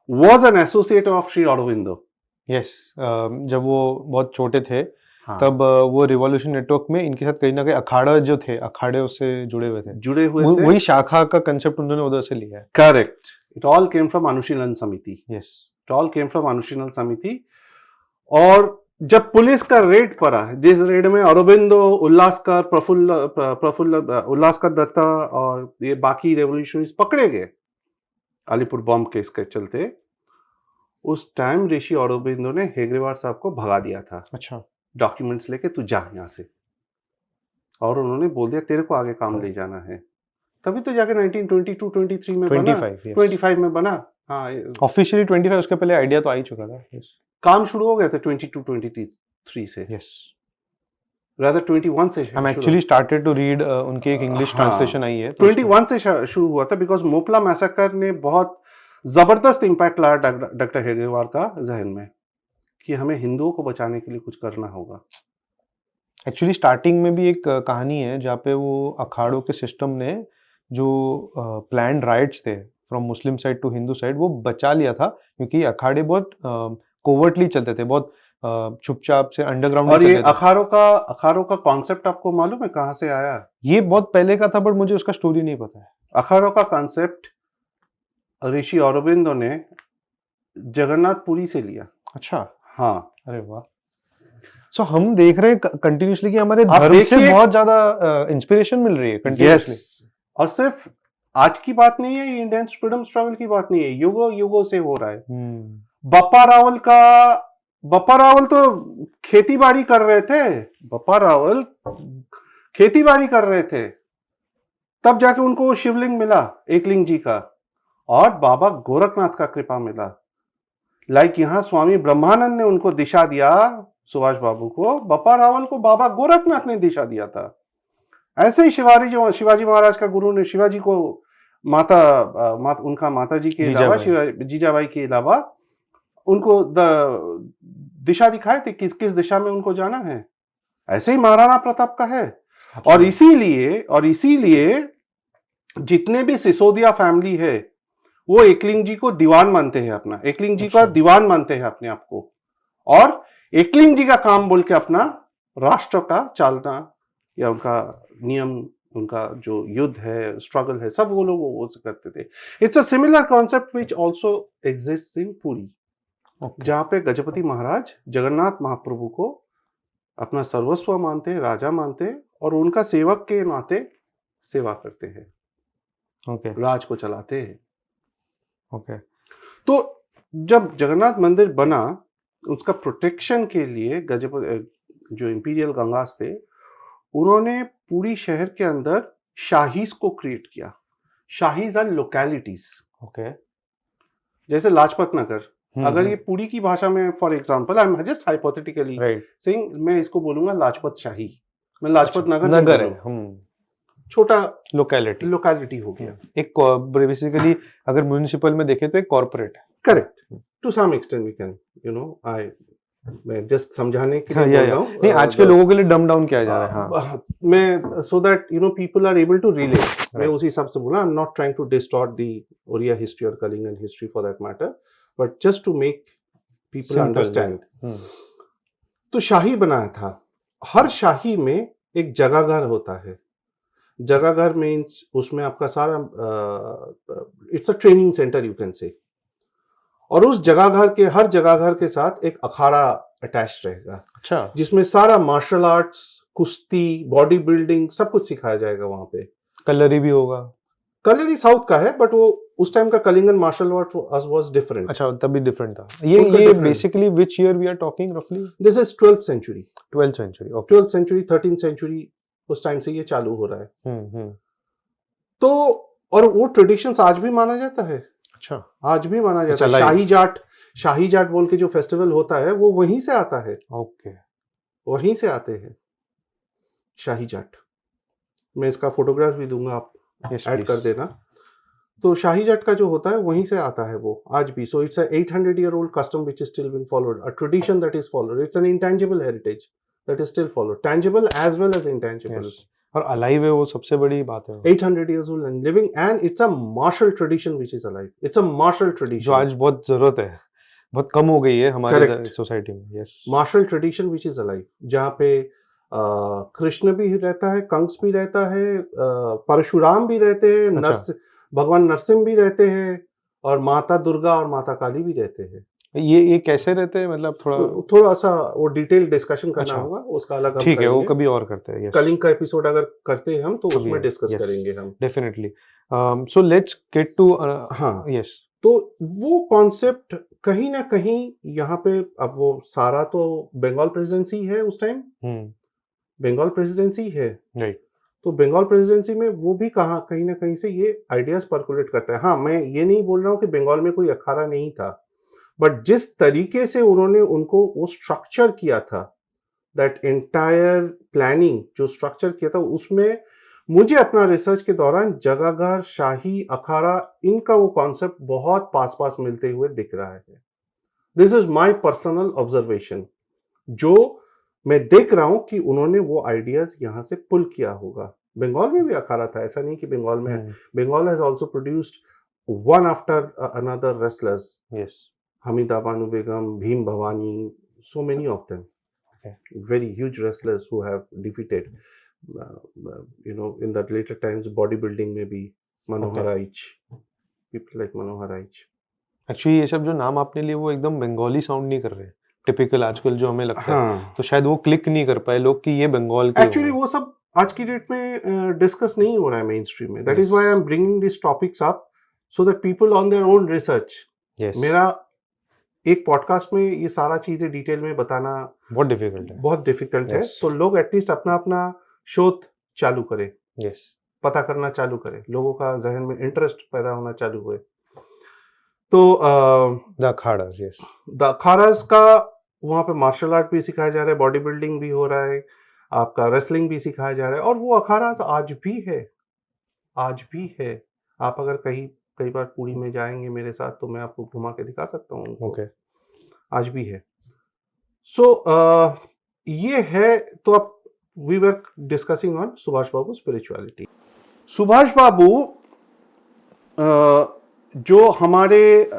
was an associate of Shri Aurobindo. Yes, जब वो बहुत छोटे थे, हाँ, तब वो रिवॉल्यूशन नेटवर्क में इनके साथ कहीं ना कहीं अखाड़ा जो थे, अखाड़े उससे जुड़े हुए थे। वही शाखा का कंसेप्ट उन्होंने उधर से लिया है। Correct, it all came from Anushilan Samiti. Yes, it all came from Anushilan Samiti. और जब पुलिस का रेड पड़ा, जिस रेड में अरबिंदो, उल्लासकर, प्रफुल्ल उल्लासकर दत्ता और ये बाकी रेवोल्यूशनरीज पकड़े गए अलीपुर बॉम्ब केस के चलते, उस टाइम ऋषि अरबिंदो ने हेगड़ेवार साहब को भगा दिया था। अच्छा, डॉक्यूमेंट्स लेके तू जा यहाँ से, और उन्होंने बोल दिया तेरे को आगे काम ले जाना है। तभी तो जाके 1922-23 में 25 में बना। हाँ, ऑफिशियली 25, उसके पहले आइडिया तो आ ही चुका था। yes. काम शुरू हो गया था 22-23 से। यस, रादर 21 से। I am actually started to read, उनकी एक इंग्लिश ट्रांसलेशन आई है, 21 से शुरू हुआ था, बिकॉज मोपला मैसेकर ने बहुत जबरदस्त इंपैक्ट लाया डॉक्टर हेगड़ेवार का जहन में, कि हमें हिंदुओं को बचाने के लिए कुछ करना होगा। एक्चुअली स्टार्टिंग में भी एक कहानी है जहाँ पे वो अखाड़ों के सिस्टम ने जो प्लान्ड राइट्स थे from Muslim side to Hindu side, वो बचा लिया था, क्योंकि अखाड़े बहुत कोवर्टली चलते थे, बहुत चुपचाप से अंडरग्राउंड। और ये अखाड़ों का कॉन्सेप्ट आपको मालूम है कहाँ से आया? ये बहुत पहले का था, बट मुझे उसका स्टोरी नहीं पता है। अखाड़ों का कॉन्सेप्ट ऋषि अरबिंदो ने जगन्नाथपुरी से लिया। अच्छा, हाँ, अरे वाह। सो हम देख रहे हैं कंटिन्यूसली कि हमारे धर्म से बहुत ज्यादा इंस्पिरेशन मिल रही है कंटिन्यूसली। और सिर्फ आज की बात नहीं है, ये इंडियन फ्रीडम स्ट्रगल की बात नहीं है, युगों से हो रहा है। बप्पा रावल तो खेती बाड़ी कर रहे थे, तब जाके उनको वो शिवलिंग मिला एकलिंग जी का, और बाबा गोरखनाथ का कृपा मिला। लाइक यहाँ स्वामी ब्रह्मानंद ने उनको दिशा दिया, सुभाष बाबू को, बप्पा रावल को बाबा गोरखनाथ ने दिशा दिया था। ऐसे ही शिवाजी महाराज का गुरु ने शिवाजी को उनका माता जी के अलावा, जीजाबाई के अलावा उनको दिशा दिखाए थे, किस किस दिशा में उनको जाना है। ऐसे ही महाराणा प्रताप का है। और इसीलिए जितने भी सिसोदिया फैमिली है वो एकलिंग जी को दीवान मानते हैं, अपना एकलिंग जी का दीवान मानते हैं अपने आप को, और एकलिंग जी का काम बोल के अपना राष्ट्र का चालना या उनका नियम, उनका जो युद्ध है, स्ट्रगल है, सब वो लोग वो करते थे। It's a similar concept which also exists in Puri, जहां पे गजपति महाराज जगन्नाथ महाप्रभु को अपना सर्वस्व मानते हैं, राजा मानते हैं, और उनका सेवक के नाते सेवा करते हैं, राज को चलाते हैं। तो जब जगन्नाथ मंदिर बना, उसका प्रोटेक्शन के लिए गजपति जो इंपीरियल गंगास थे, उन्होंने पूरी शहर के अंदर शाहीज को क्रिएट किया। शाहीज आर लोकेलिटीज, जैसे लाजपत नगर। अगर ये पूरी की भाषा में, for example, I am just hypothetically saying, मैं इसको बोलूंगा लाजपत शाही, मैं लाजपत नगर है, छोटा लोकेलिटी हो गया। एक बेसिकली अगर म्युनिसिपल में देखें तो एक कॉर्पोरेट है। Correct, to some extent we can, मैं जस्ट समझाने के लिए बोल रहा हूं। नहीं, आज के लोगों के लिए डम डाउन किया जा रहा है। हाँ, मैं so that people are able to relate, मैं उसी हिसाब से बोला। I am not trying to distort the Oriya history और Kalingan history for that matter, but just to make people understand. तो शाही बनाया था। हर शाही में एक जगह घर होता है। जगह घर मीन्स उसमें आपका सारा it's a training centre you can से, और उस जगह घर के, हर जगह घर के साथ एक अखाड़ा अटैच रहेगा। अच्छा, जिसमें सारा मार्शल आर्ट्स, कुश्ती, बॉडी बिल्डिंग सब कुछ सिखाया जाएगा वहां पे। कलरी भी होगा। कलरी साउथ का है, बट वो उस टाइम का Kalingan martial art was different. अच्छा, तभी डिफरेंट था। ये basically which year we are talking रफली? This is 12th century. 12th century, okay. 12th century, 13th century, उस टाइम से ये चालू हो रहा है। तो और वो ट्रेडिशंस आज भी माना जाता है। अच्छा, आज भी माना जाता है। शाही जाट बोल के जो फेस्टिवल होता है वो वहीं से आता है। ओके, वहीं से आते हैं शाही जाट। मैं इसका फोटोग्राफ भी दूंगा, आप ऐड कर देना। तो शाही जाट का जो होता है वहीं से आता है वो आज भी। So it's a 800 year old custom which is still being followed, a tradition that is followed. It's an intangible heritage that is still followed, tangible as well as intangible. yes. और अलाइव है, वो सबसे बड़ी बात है। 800 years old and living, and it's a martial tradition which is alive. It's a martial tradition जो आज बहुत जरूरत है, बहुत कम हो गई है हमारे सोसाइटी में। Yes, martial tradition which is alive, जहाँ पे कृष्ण भी रहता है, कंस भी रहता है, परशुराम भी रहते हैं, अच्छा। भगवान नरसिंह भी रहते हैं, और माता दुर्गा और माता काली भी रहते हैं। ये कैसे रहते हैं, मतलब थोड़ा सा वो डिटेल डिस्कशन करना होगा, उसका अलग हम ठीक है, वो कभी और करते हैं। कलिंग का एपिसोड अगर करते हैं हम तो उसमें डिस्कस करेंगे हम, definitely. So let's get to, हाँ यस। तो वो कॉन्सेप्ट कहीं ना कहीं यहाँ पे, अब वो सारा तो बंगाल प्रेसिडेंसी है उस टाइम, बंगाल प्रेसिडेंसी है, राइट। तो बंगाल प्रेसिडेंसी में वो भी कहीं ना कहीं से ये आइडियाज पर्कुलेट करता है। हाँ, मैं ये नहीं बोल रहा हूँ कि बंगाल में कोई अखाड़ा नहीं था, बट जिस तरीके से उन्होंने उनको वो स्ट्रक्चर किया था, दैट एंटायर प्लानिंग जो स्ट्रक्चर किया था, उसमें मुझे अपना रिसर्च के दौरान जगहघर, शाही, अखाड़ा, इनका वो कॉन्सेप्ट बहुत पास मिलते हुए दिख रहा है। This is my personal observation, जो मैं देख रहा हूं कि उन्होंने वो आइडियाज यहां से पुल किया होगा। बंगाल में भी अखाड़ा था, ऐसा नहीं कि बंगाल में, Bengal has also produced one after another wrestlers. Yes, Hamida Bano Begum, Bhim Bhavani, so many of them, very huge wrestlers who have defeated, in that later times bodybuilding में भी मनोहर आइच, people like मनोहर आइच। एक्चुअली ये सब जो नाम आपने लिए वो एकदम बंगाली साउंड नहीं कर रहे, टिपिकल आजकल जो हमें लगता है, तो शायद वो क्लिक नहीं कर पाए लोग कि ये बंगाल के। एक्चुअली वो सब आज की डेट में डिस्कस नहीं हो रहा है मेन स्ट्रीम में। That is why I am bringing this topics up, so that people on their own research. मेरा एक पॉडकास्ट में ये सारा चीजें डिटेल में बताना बहुत डिफिकल्ट है, तो लोग एटलीस्ट अपना शोध चालू करें। पता करना चालू करे, लोगों का जहन में इंटरेस्ट पैदा होना चालू हुए। तो द अखाड़ास, यस। द अखाड़ास का वहाँ पे मार्शल आर्ट भी सिखाया जा रहा है, बॉडी बिल्डिंग भी हो रहा है, आपका रेसलिंग भी सिखाया जा रहा है, और वो अखाड़ास आज भी है, आज भी है। आप अगर कई बार पुरी में जाएंगे मेरे साथ तो मैं आपको घुमा के दिखा सकता हूँ उनको। ओके। आज भी है। सो ये है। तो अब we were discussing on Subhash Babu spirituality. Subhash Babu जो हमारे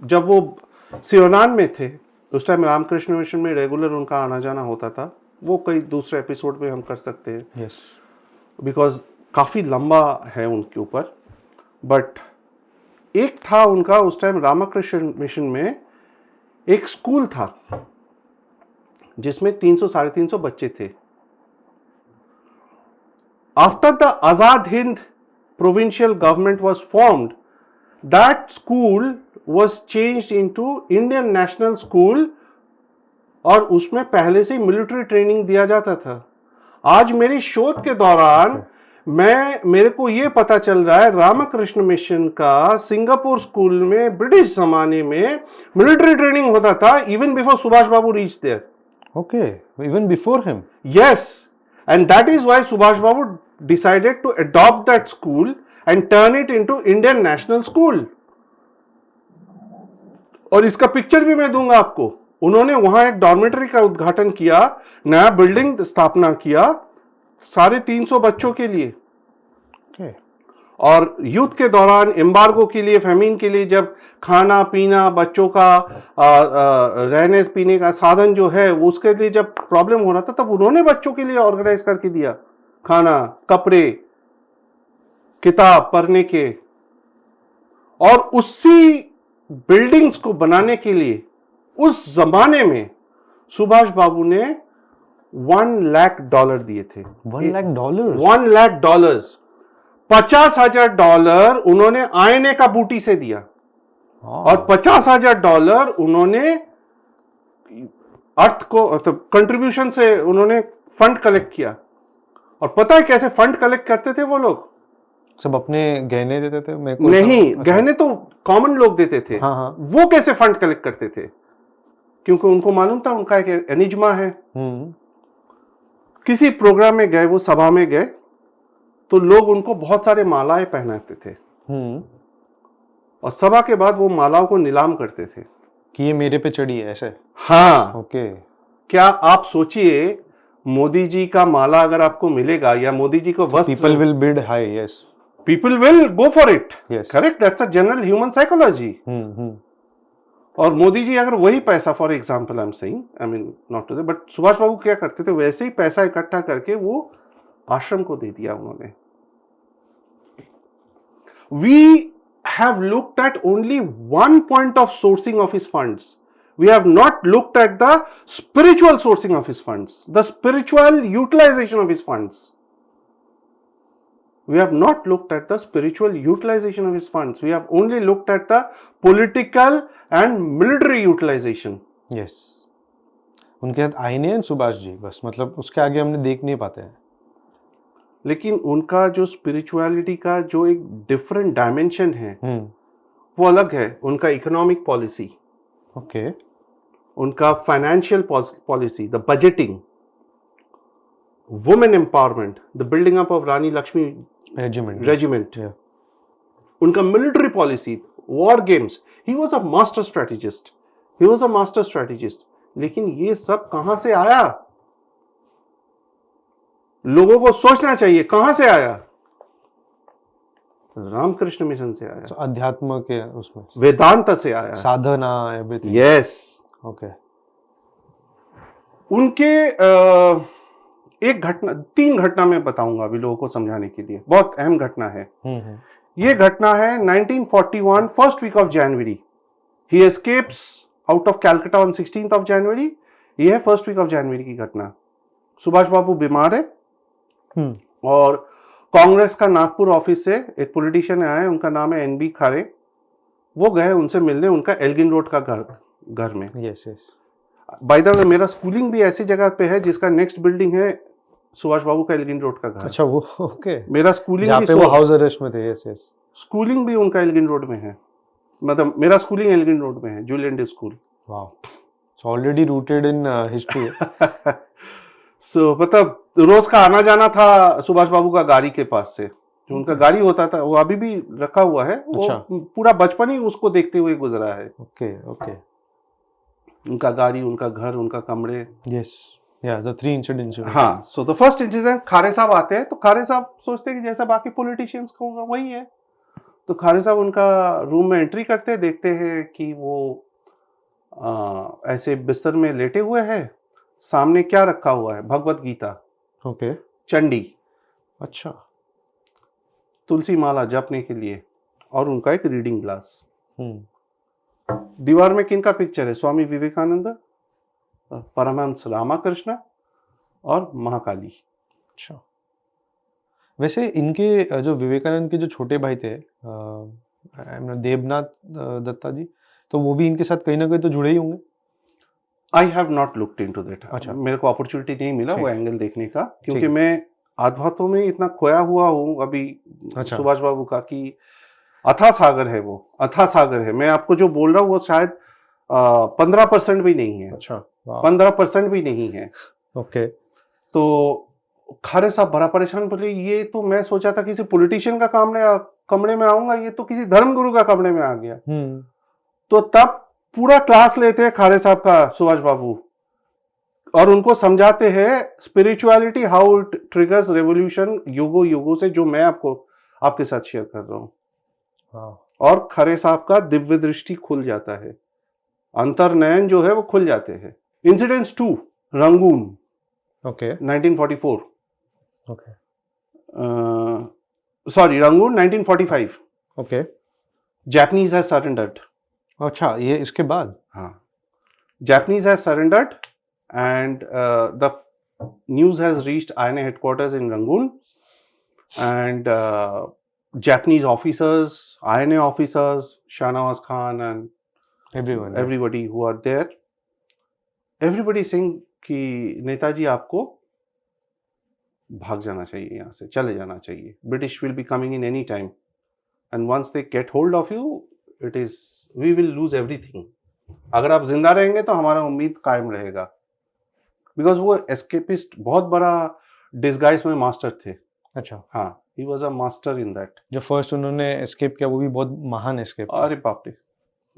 जब वो सियोनान में थे उस टाइम रामकृष्ण मिशन में रेगुलर उनका आना जाना होता था। वो कई दूसरे एपिसोड में हम कर सकते हैं, यस, बिकॉज काफ़ी लंबा है उनके ऊपर। बट एक था उनका उस टाइम रामकृष्ण मिशन में एक स्कूल था जिसमें 300-350 बच्चे थे। After the Azad Hind provincial government was formed, that school was changed into Indian National School, और उसमें पहले से मिलिट्री ट्रेनिंग दिया जाता था। आज मेरी शोध के दौरान मेरे को ये पता चल रहा है रामकृष्ण मिशन का सिंगापुर स्कूल में ब्रिटिश जमाने में मिलिट्री ट्रेनिंग होता था, even before Subhash Babu reach there. Okay, even before him. Yes, and that is why Subhash Babu decided to adopt that school and turn it into Indian National School. और इसका picture भी मैं दूंगा आपको। उन्होंने वहां एक डॉर्मेटरी का उद्घाटन किया, नया बिल्डिंग स्थापना किया 350 बच्चों के लिए। Okay. और युद्ध के दौरान एम्बार्गो के लिए, फेमिन के लिए, जब खाना पीना बच्चों का रहने पीने का साधन जो है उसके लिए जब प्रॉब्लम हो रहा था, तब उन्होंने बच्चों के लिए ऑर्गेनाइज करके दिया खाना, कपड़े, किताब पढ़ने के। और उसी बिल्डिंग्स को बनाने के लिए उस जमाने में सुभाष बाबू ने $1 लाख दिए थे। $1 लाख? $1 लाख। $50,000 उन्होंने आईने का बूटी से दिया, और $50,000 उन्होंने अर्थ को कंट्रीब्यूशन से उन्होंने फंड कलेक्ट किया। और पता है कैसे फंड कलेक्ट करते थे वो लोग? सब अपने गहने देते थे मेरे को? नहीं, गहने तो कॉमन लोग देते थे। हाँ, हाँ। वो कैसे फंड कलेक्ट करते थे? क्योंकि उनको मालूम था उनका एक एनिज्मा है। किसी प्रोग्राम में गए, वो सभा में गए, तो लोग उनको बहुत सारे मालाएं पहनाते थे, और सभा के बाद वो मालाओं को नीलाम करते थे कि ये मेरे पे चढ़ी है, ऐसे। हाँ। ओके। क्या आप सोचिए, मोदी जी का माला अगर आपको मिलेगा या मोदी जी को वस्त्र, people will bid high. Yes, people will go for it. Yes. Correct, that's a general human psychology. और मोदी जी अगर वही पैसा, for example I am saying, I mean not to, but Subhash Babu क्या करते थे, वैसे ही पैसा इकट्ठा करके वो आश्रम को दे दिया उन्होंने। We have looked at only one point of sourcing of his funds. We have not looked at the spiritual sourcing of his funds, the spiritual utilization of his funds. We have not looked at the spiritual utilization of his funds. We have only looked at the political and military utilization. Yes. उनके हाथ आईने हैं सुभाष जी, बस, मतलब उसके आगे हमने देख नहीं पाते हैं। लेकिन उनका जो स्पिरिचुअलिटी का जो एक डिफरेंट डायमेंशन है वो अलग है। उनका इकोनॉमिक पॉलिसी, ओके, उनका financial policy, the budgeting, women empowerment, the building up of Rani Lakshmi regiment, उनका military policy, war games. He was a master strategist, he was a master strategist. लेकिन ये सब कहां से आया? लोगों को सोचना चाहिए, कहां से आया? रामकृष्ण मिशन से आया। अध्यात्म के उसमें, वेदांत से आया, साधना, एवरीथिंग। Yes, okay. उनके एक घटना, 3 घटना मैं बताऊंगा अभी लोगों को समझाने के लिए, बहुत अहम घटना है। ये घटना है 1941 first week of January. He escapes out of Calcutta on 16th of January। ये है फर्स्ट वीक ऑफ जनवरी की घटना। सुभाष बाबू बीमार है, और कांग्रेस का नागपुर ऑफिस से एक पॉलिटिशियन आए, उनका नाम है NB खारे। वो गए उनसे मिलने, उनका एल्गिन रोड का घर में। Yes, yes. By the way, मेरा स्कूलिंग भी ऐसी जगह पे है जिसका नेक्स्ट बिल्डिंग है सुभाष बाबू का एल्गिन रोड का घर। अच्छा, वो ओके, मेरा स्कूलिंग जहाँ भी पे वो हाउस अरेस्ट में थे। Yes yes. स्कूलिंग भी उनका एल्गिन रोड में है, मतलब मेरा स्कूलिंग एल्गिन रोड में है, जूलियन डे स्कूल। वाह, it's already rooted in history. So मतलब रोज का आना जाना था सुभाष बाबू का गाड़ी के पास से, जो उनका गाड़ी होता था वो अभी भी रखा हुआ है। वो अच्छा। पूरा बचपन ही उसको देखते हुए गुजरा है। Okay okay. उनका गाड़ी, उनका घर, उनका कमरे। यस, या द 3 इंसिडेंट्स। हाँ, सो द फर्स्ट इंसिडेंट, खारे साहब आते हैं तो खारे साहब सोचते हैं कि जैसा बाकी पॉलिटिशियंस का होगा वही है। तो खारे साहब उनका रूम में एंट्री करते हैं, देखते हैं कि वो ऐसे बिस्तर में लेटे हुए हैं, सामने क्या रखा हुआ है, भगवत गीता, ओके। चंडी, अच्छा। तुलसी माला जपने के लिए, और उनका एक रीडिंग ग्लास। हम्म। दीवार में किनका पिक्चर है? स्वामी विवेकानंद, परमहंस रामाकृष्ण और महाकाली। अच्छा, वैसे इनके जो विवेकानंद के जो छोटे भाई थे देवनाथ दत्ता जी, तो वो भी इनके साथ कहीं ना कहीं तो जुड़े ही होंगे। I have not looked into that. अच्छा। मेरे को अपॉर्चुनिटी नहीं मिला वो ठीक। एंगल देखने का, क्योंकि ठीक। मैं आध्यात्मों में इतना खोया हुआ हूँ अभी। अच्छा। सुभाष बाबू का कि अथाह सागर है, वो अथाह सागर है। मैं आपको जो बोल रहा हूँ वो शायद 15% भी नहीं है। अच्छा, वाह। 15% भी नहीं है। ओके। तो खारे साहब बड़ा परेशान, बोले ये तो मैं सोचा था किसी पॉलिटिशियन का कमरे में आऊंगा, ये तो किसी धर्मगुरु का कमरे में आ गया। तो तब पूरा क्लास लेते हैं खारे साहब का सुभाष बाबू, और उनको समझाते हैं spirituality how it triggers revolution युगों युगों से, जो मैं आपके साथ शेयर कर रहा हूं। और खारे साहब का दिव्य दृष्टि खुल जाता है, अंतर्नयन जो है वो खुल जाते हैं। Incidents 2, Rangoon, okay. 1944। Okay. Sorry, Rangoon 1945। Okay. Japanese has surrendered. अच्छा, ये इसके बाद? हाँ, Japanese has surrendered, and the news has reached INA headquarters in Rangoon, and Japanese officers, INA officers, Shahnawaz Khan and everybody who are there, everybody saying कि नेताजी आपको भाग जाना चाहिए, यहाँ से चले जाना चाहिए, British will be coming in any time, and once they get hold of you, we will lose everything. अगर आप जिंदा रहेंगे तो हमारा उम्मीद कायम रहेगा। बिकॉज वो एस्केपिस्ट, बहुत बड़ा डिस्गाइज में मास्टर थे। अच्छा। हाँ, he was a master in that. जो फर्स्ट उन्होंने एस्केप किया वो भी बहुत महान एस्केप। अरे बाप रे,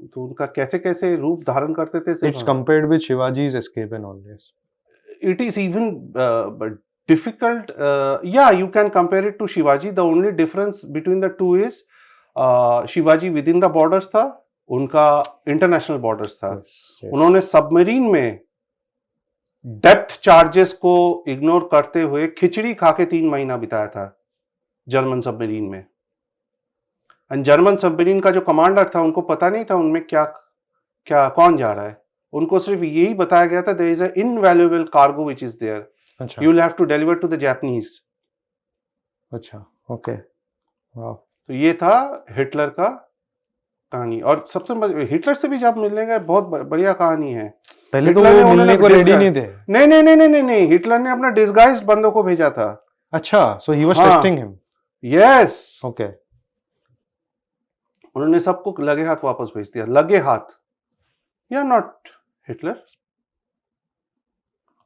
तो उनका कैसे कैसे रूप धारण करते थे। It's compared with Shivaji's escape and all this. It is even difficult. Yeah, you can compare it to Shivaji. The only difference between the two is Shivaji within the borders था, उनका इंटरनेशनल बॉर्डर्स था। उन्होंने submarine में depth charges को ignore करते हुए खिचड़ी खा के 3 महीना बिताया था जर्मन सबमरीन में। एंड जर्मन सबमरीन का जो कमांडर था, उनको पता नहीं था उनमें क्या कौन जा रहा है। उनको सिर्फ यही बताया गया था, there is a invaluable cargo which is there, you will have to deliver to the Japanese. अच्छा, ओके, वाह। तो ये था हिटलर का कहानी। और सबसे हिटलर से भी जब मिलने गए, बहुत बढ़िया कहानी है। पहले तो वो मिलने को रेडी नहीं थे। नहीं, हिटलर ने अपना डिस्गाइज्ड बंदों को भेजा था। अच्छा, so he was testing him. Yes, okay. उन्होंने सबको लगे हाथ वापस भेज दिया, लगे हाथ। या नॉट हिटलर।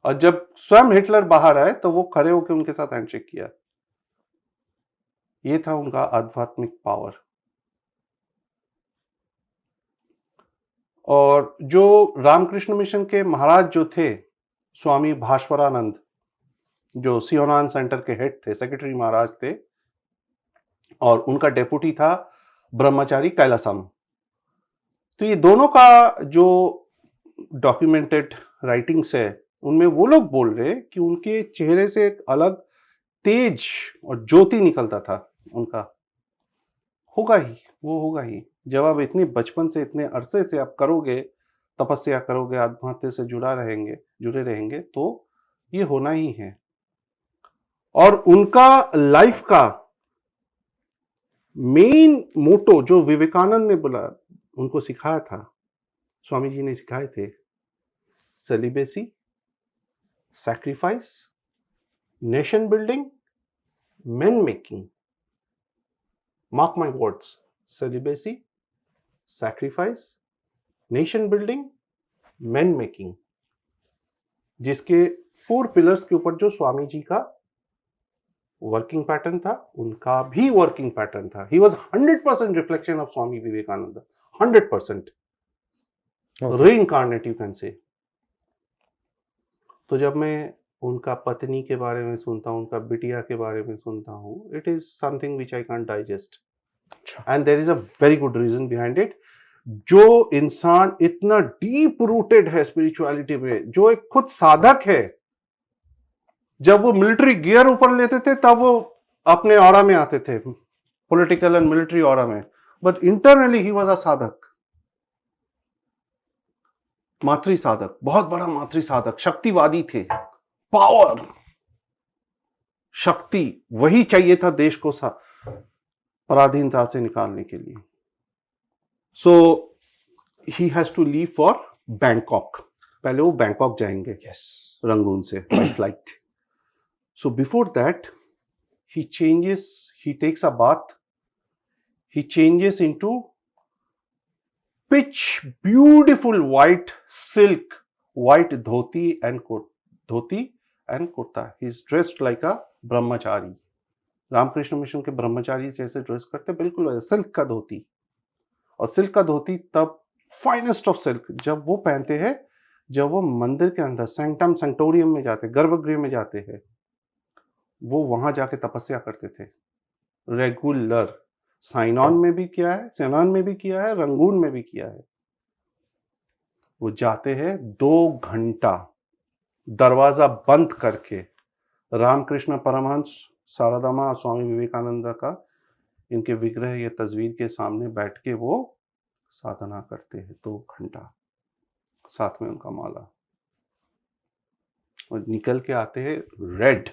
और जब स्वयं हिटलर बाहर आए तो वो खड़े होकर उनके साथ हैंडशेक किया। ये था उनका आध्यात्मिक पावर। और जो रामकृष्ण मिशन के महाराज जो थे, स्वामी भास्वरानंद, जो सियोनान सेंटर के हेड थे, सेक्रेटरी महाराज थे, और उनका डेप्यूटी था ब्रह्मचारी कैलासम। तो ये दोनों का जो डॉक्यूमेंटेड राइटिंग्स है, उनमें वो लोग बोल रहे कि उनके चेहरे से एक अलग तेज और ज्योति निकलता था उनका। होगा ही जब आप इतने बचपन से, इतने अरसे से आप करोगे, तपस्या करोगे, आत्मात्म से जुड़े रहेंगे, तो ये होना ही है। और उनका लाइफ का मेन मोटो जो विवेकानंद ने बोला, उनको सिखाया था, स्वामी जी ने सिखाए थे, celibacy, sacrifice nation building, men making, mark my words, celibacy, sacrifice, nation building, men making, जिसके 4 पिलर्स के ऊपर जो स्वामी जी का वर्किंग पैटर्न था, उनका भी वर्किंग पैटर्न था. He was 100% reflection of Swami Vivekananda, 100% reincarnate, you can say. तो जब मैं उनका पत्नी के बारे में सुनता हूँ, उनका बिटिया के बारे में सुनता हूँ, it is something which I can't digest. And there is a very good reason behind it. जो इंसान इतना डीप रूटेड है स्पिरिचुअलिटी में, जो एक खुद साधक है, जब वो मिलिट्री गियर ऊपर लेते थे तब वो अपने ऑरा में आते थे, पॉलिटिकल एंड मिलिट्री ऑरा में, but internally he was a साधक, मातृ साधक, बहुत बड़ा मातृ साधक, शक्तिवादी थे. पावर, शक्ति, वही चाहिए था देश को पराधीनता से निकालने के लिए. So he has to leave for Bangkok. पहले वो बैंकॉक जाएंगे, रंगून से by flight. So before that he changes, he takes a bath, he changes into pitch beautiful white silk, white dhoti and kurta. He is dressed like a brahmachari. Ramakrishna mission के ब्रह्मचारी जैसे dress करते, बिल्कुल silk का धोती. और silk का धोती तब finest of silk जब वो पहनते हैं, जब वो मंदिर के अंदर सैंक्टम सैंक्टोरियम में जाते, गर्भगृह में जाते हैं, वो वहां जाके तपस्या करते थे रेगुलर. साइनॉन में भी किया है, सेनान में भी किया है, रंगून में भी किया है. वो जाते हैं 2 घंटा दरवाजा बंद करके, रामकृष्ण परमहंस, शारदामा, स्वामी विवेकानंद का इनके विग्रह या तस्वीर के सामने बैठ के वो साधना करते हैं 2 घंटा, साथ में उनका माला, और निकल के आते हैं रेड,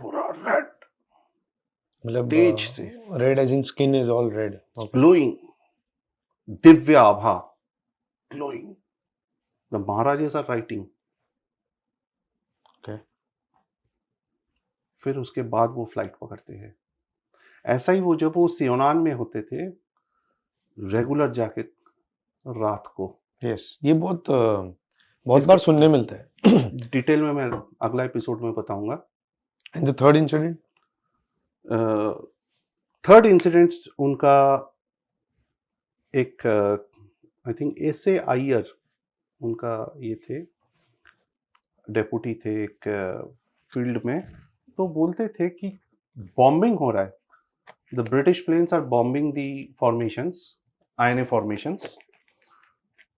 पूरा रेड, मतलब तेज से, red as in skin is all red, glowing, दिव्य आभा, glowing. The maharajas are writing. फिर उसके बाद वो फ्लाइट पकड़ते हैं. ऐसा ही वो जब वो सियोनान में होते थे, रेगुलर जाके रात को. यस, ये बहुत बार सुनने मिलता है. डिटेल में मैं अगला एपिसोड में बताऊंगा. And the third incident, third incident उनका एक I think S A Iyer उनका ये थे, डेपुटी थे एक फील्ड में. तो बोलते थे कि बॉम्बिंग हो रहा है, the British planes are bombing the formations, INA formations,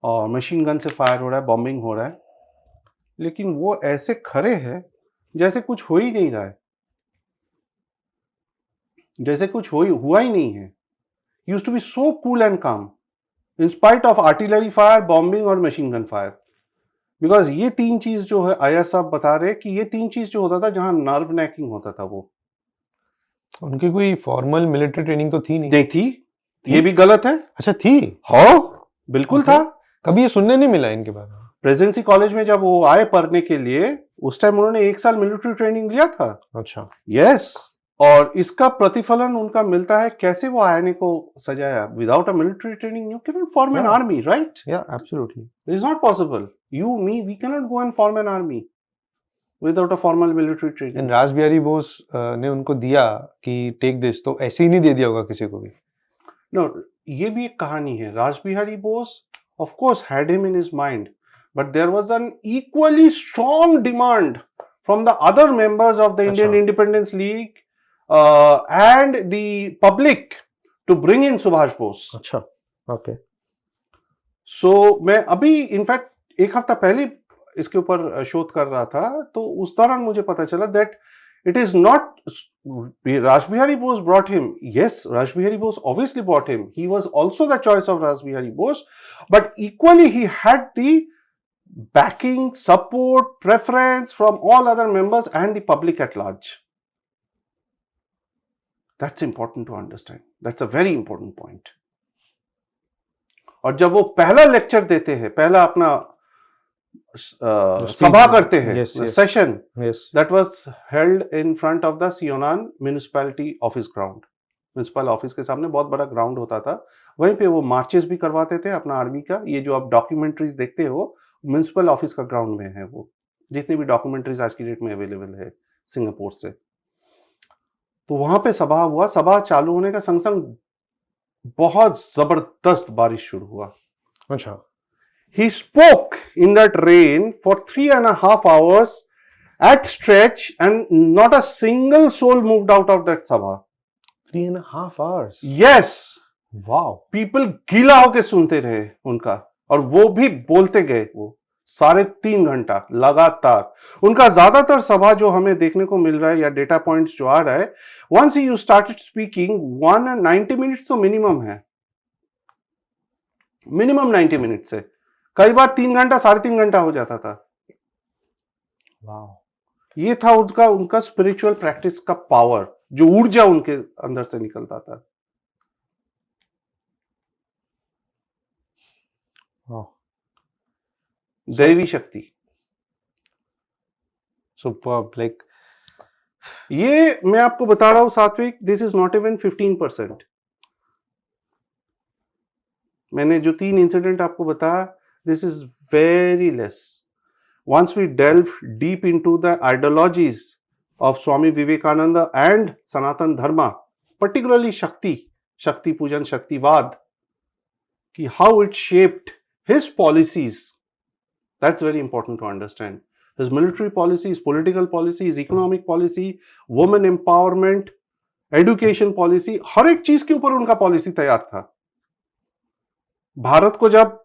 और मशीन गन से फायर हो रहा है, बॉम्बिंग हो रहा है, लेकिन वो ऐसे खड़े हैं जैसे कुछ हो ही नहीं रहा है, जैसे कुछ हुआ ही नहीं है. Used to be so cool and calm in spite of artillery fire, bombing और मशीन गन फायर. बिकॉज ये 3 चीज जो है, अय्यर साहब बता रहे कि ये 3 चीज जो होता था, जहां नर्व नेकिंग होता था, वो उनकी कोई फॉर्मल मिलिट्री ट्रेनिंग तो थी नहीं थी. ये भी गलत है. अच्छा, थी? हाँ, बिल्कुल था. कभी ये सुनने नहीं मिला इनके बारे में. प्रेसिडेंसी कॉलेज में जब वो आए पढ़ने के लिए, उस टाइम उन्होंने 1 साल मिलिट्री ट्रेनिंग लिया था. अच्छा. यस. और इसका प्रतिफलन उनका मिलता है. कैसे वो आईएनए को सजाया. Without a military training you can not form an army, right? Yeah, absolutely. It is not possible. You, me, we cannot go and form an army without a formal military training. And रास बिहारी बोस ने उनको दिया कि take this, तो ऐसे ही नहीं दे दिया होगा किसी को भी. No, ये भी एक कहानी है. रास Bihari Bose of course had him in his mind, but there was an equally strong demand from the other members of the Indian Independence League and the public to bring in Subhash Bose. अच्छा, okay. So मैं अभी in fact 1 हफ्ता पहले इसके ऊपर शोध कर रहा था, तो उस दौरान मुझे पता चला that it is not Raj Bihari Bose brought him. Yes, Raj Bihari Bose obviously brought him. He was also the choice of Raj Bihari Bose, but equally he had the backing, support, preference from all other members and the public at large. That's important to understand. That's a very important point. और जब वो पहला lecture देते हैं, पहला अपना सभा करते हैं, Yes, yes. Session Yes. that was held in front of the Sionan municipality office ground. Municipal office के सामने बहुत बड़ा ग्राउंड होता था, वहीं पे वो मार्चेस भी करवाते थे अपना आर्मी का। ये जो आप डॉक्यूमेंट्रीज देखते हो म्यूनिसिपल ऑफिस का ग्राउंड में है, वो जितनी भी डॉक्यूमेंट्रीज आज की डेट में अवेलेबल है सिंगापुर से। तो वहां पे सभा हुआ। सभा चालू होने का संग संग बहुत जबरदस्त बारिश शुरू हुआ। अच्छा। He spoke in that rain for 3.5 hours at stretch, and not a single soul moved out of that sabha. 3.5 hours. Yes, Wow. people गीला होके सुनते रहे उनका, और वो भी बोलते गए वो 3.5 घंटा लगातार। उनका ज्यादातर सभा जो हमें देखने को मिल रहा है या डेटा पॉइंट्स जो आ रहा है, once you started speaking 190 minutes तो मिनिमम है, मिनिमम 90 मिनट्स है। कई बार 3 घंटा 3.5 घंटा हो जाता था। Wow. ये था उनका स्पिरिचुअल प्रैक्टिस का पावर, जो ऊर्जा उनके अंदर से निकलता था। Wow. दैवी शक्ति। Superb. Like, ये मैं आपको बता रहा हूं सात्विक, दिस इज नॉट इवन 15%। मैंने जो 3 इंसिडेंट आपको बताया, this is very less. Once we delve deep into the ideologies of Swami Vivekananda and Sanatan Dharma, particularly Shakti Pujan, Shaktivad, ki how it shaped his policies, that's very important to understand. His military policies, political policies, economic policy, women empowerment, education policy, हर एक चीज के ऊपर उनका policy तैयार था। भारत को जब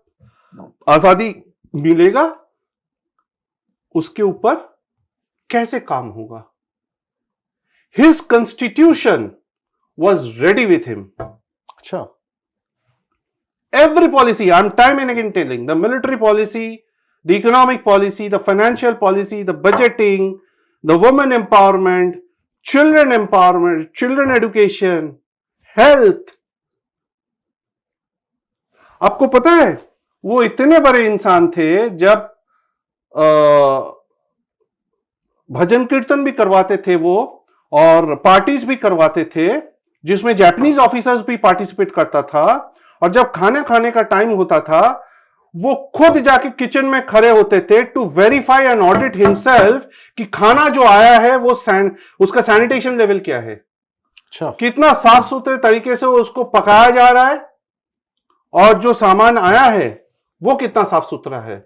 आजादी मिलेगा, उसके ऊपर कैसे काम होगा। His constitution was ready with him. अच्छा। Every policy, I'm time and again telling, the military policy, the economic policy, the financial policy, the budgeting, the women empowerment, children education, health. आपको पता है वो इतने बड़े इंसान थे, जब भजन कीर्तन भी करवाते थे वो, और पार्टीज भी करवाते थे, जिसमें जापानीज ऑफिसर्स भी पार्टिसिपेट करता था। और जब खाना खाने का टाइम होता था, वो खुद जाके किचन में खड़े होते थे to verify and audit himself कि खाना जो आया है वो उसका सैनिटेशन लेवल क्या है। अच्छा। कितना साफ सुथरे तरीके से उसको पकाया जा रहा है, और जो सामान आया है वो कितना साफ सुथरा है।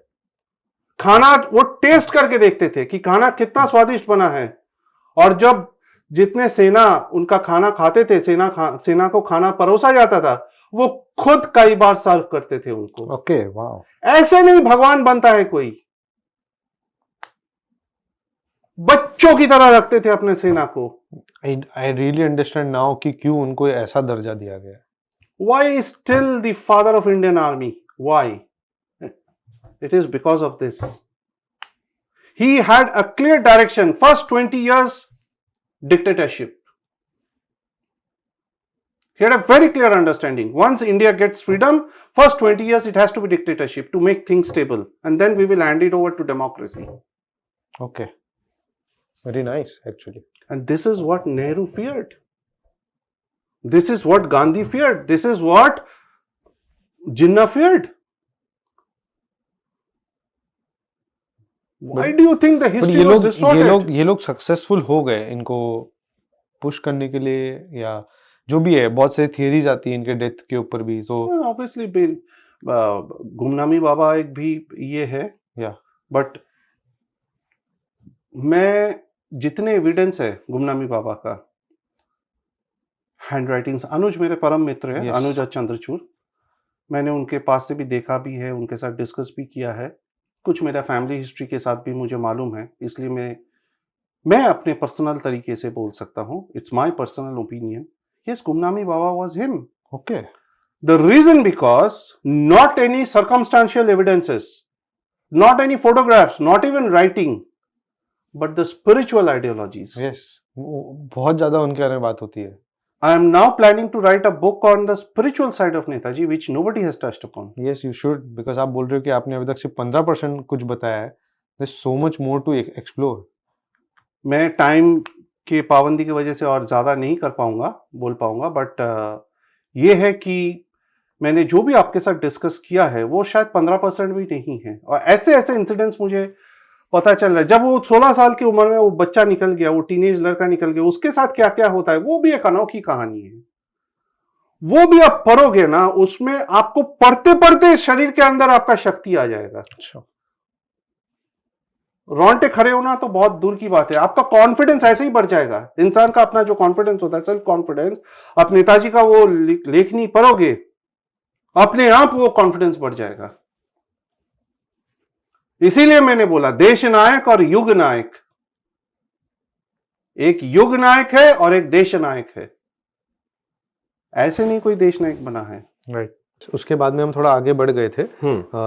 खाना वो टेस्ट करके देखते थे कि खाना कितना स्वादिष्ट बना है। और जब जितने सेना उनका खाना खाते थे, सेना को खाना परोसा जाता था, वो खुद कई बार सर्व करते थे उनको। Okay, wow. ऐसे नहीं भगवान बनता है कोई, बच्चों की तरह रखते थे अपने सेना को। आई रियली अंडरस्टैंड नाउ कि क्यों उनको ऐसा दर्जा दिया गया। Why is still the father of Indian Army? Why? It is because of this. He had a clear direction. First 20 years, dictatorship. He had a very clear understanding. Once India gets freedom, first 20 years it has to be dictatorship to make things stable. And then we will hand it over to democracy. Okay. Very nice, actually. And this is what Nehru feared. This is what Gandhi feared. This is what Jinnah feared. Why do you think the history was distorted? ये लोग successful हो गए इनको push करने के लिए, या जो भी है, बहुत सारी थियरीज आती है इनके डेथ के ऊपर भी। तो ऑब्वियसली गुमनामी बाबा एक भी ये है, या बट मैं जितने एविडेंस है गुमनामी बाबा का, हैंड राइटिंग्स, अनुज मेरे परम मित्र है, अनुज चंद्रचूड़, मैंने उनके पास से भी देखा भी है, उनके साथ डिस्कस भी किया है, कुछ मेरा फैमिली हिस्ट्री के साथ भी मुझे मालूम है, इसलिए मैं अपने पर्सनल तरीके से बोल सकता हूँ। It's my personal opinion. Yes, Gumnami Baba was him. Okay. The reason because not any circumstantial evidences, not any photographs, not even writing, but the spiritual ideologies. Yes, बहुत ज्यादा उनके बारे में बात होती है। I am now planning to write a book on the spiritual side of Netaji, which nobody has touched upon. Yes, you should, because आप बोल रहे हो कि आपने अभी तक सिर्फ 15% कुछ बताया है. There's so much more to explore. मैं टाइम के पाबंदी की वजह से और ज़्यादा नहीं बोल पाऊंगा, बट ये है कि मैंने जो भी आपके साथ डिस्कस किया है वो शायद 15% भी नहीं है. और ऐसे ऐसे इंसिडेंट्स मुझे पता चल रहा है. जब वो 16 साल की उम्र में वो बच्चा निकल गया, वो टीनेज लड़का निकल गया, उसके साथ क्या क्या होता है वो भी एक अनोखी कहानी है. वो भी आप पढ़ोगे ना, उसमें आपको पढ़ते पढ़ते शरीर के अंदर आपका शक्ति आ जाएगा. अच्छा. रोंगटे खड़े होना तो बहुत दूर की बात है, आपका कॉन्फिडेंस ऐसे ही बढ़ जाएगा. इंसान का अपना जो कॉन्फिडेंस होता है, सेल्फ कॉन्फिडेंस, आप नेताजी का वो लेखनी पढ़ोगे, अपने आप वो कॉन्फिडेंस बढ़ जाएगा. इसीलिए मैंने बोला देश नायक और युग नायक. एक युग नायक है और एक देश नायक है. ऐसे नहीं कोई देश नायक बना है. राइट. उसके बाद में हम थोड़ा आगे बढ़ गए थे,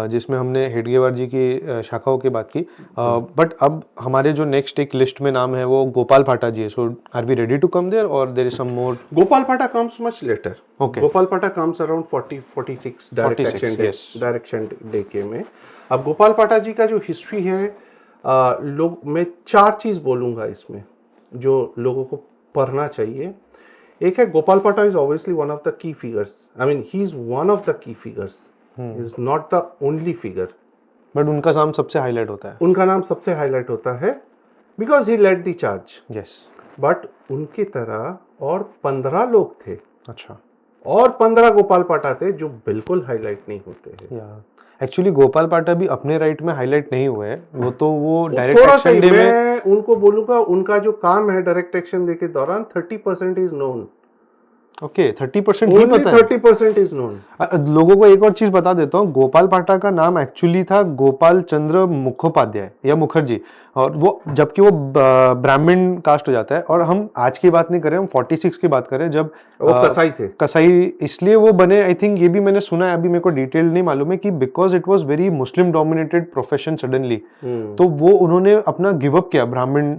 जिसमें हमने हेडगेवार जी की शाखाओं की बात की. बट अब हमारे जो नेक्स्ट एक लिस्ट में नाम है वो गोपाल पाटा जी है. So are we ready to come there और there is some more? Gopal Patha comes much later. Okay. Gopal Patha comes around 46 direction डेके में. अब गोपाल पाटा जी का जो हिस्ट्री है, मैं 4 चीज बोलूंगा इसमें जो लोगों को पढ़ना चाहिए. एक है, गोपाल पाटा is obviously one of the key figures. I mean he is one of the key figures, is not the only figure. But उनका नाम सबसे हाईलाइट होता है. उनका नाम सबसे हाईलाइट होता है because he led the charge. Yes. But उनकी तरह और 15 लोग थे. अच्छा. और 15 गोपाल पाटा थे जो बिल्कुल हाईलाइट नहीं होते हैं. एक्चुअली गोपाल पाटा भी अपने राइट में हाईलाइट नहीं हुए हैं. वो तो वो डायरेक्ट थोड़ा एक्शन डे में, मैं उनको बोलूंगा उनका जो काम है डायरेक्ट एक्शन डे के दौरान 30% इज नोन. ओके, 30% ही पता है. 30% इज नोन. लोगों को एक और चीज बता देता हूँ. गोपाल पाटा का नाम एक्चुअली था गोपाल चंद्र मुखोपाध्याय या मुखर्जी, और वो जबकि वो ब्राह्मण कास्ट हो जाता है. और हम आज की बात नहीं कर रहे, हम 46 की बात कर रहे हैं जब वो कसाई थे. कसाई इसलिए वो बने. आई थिंक ये भी मैंने सुना है, अभी मेरे को डिटेल नहीं मालूम है, कि because it was very Muslim dominated profession suddenly, तो वो उन्होंने अपना गिव अप किया. ब्राह्मण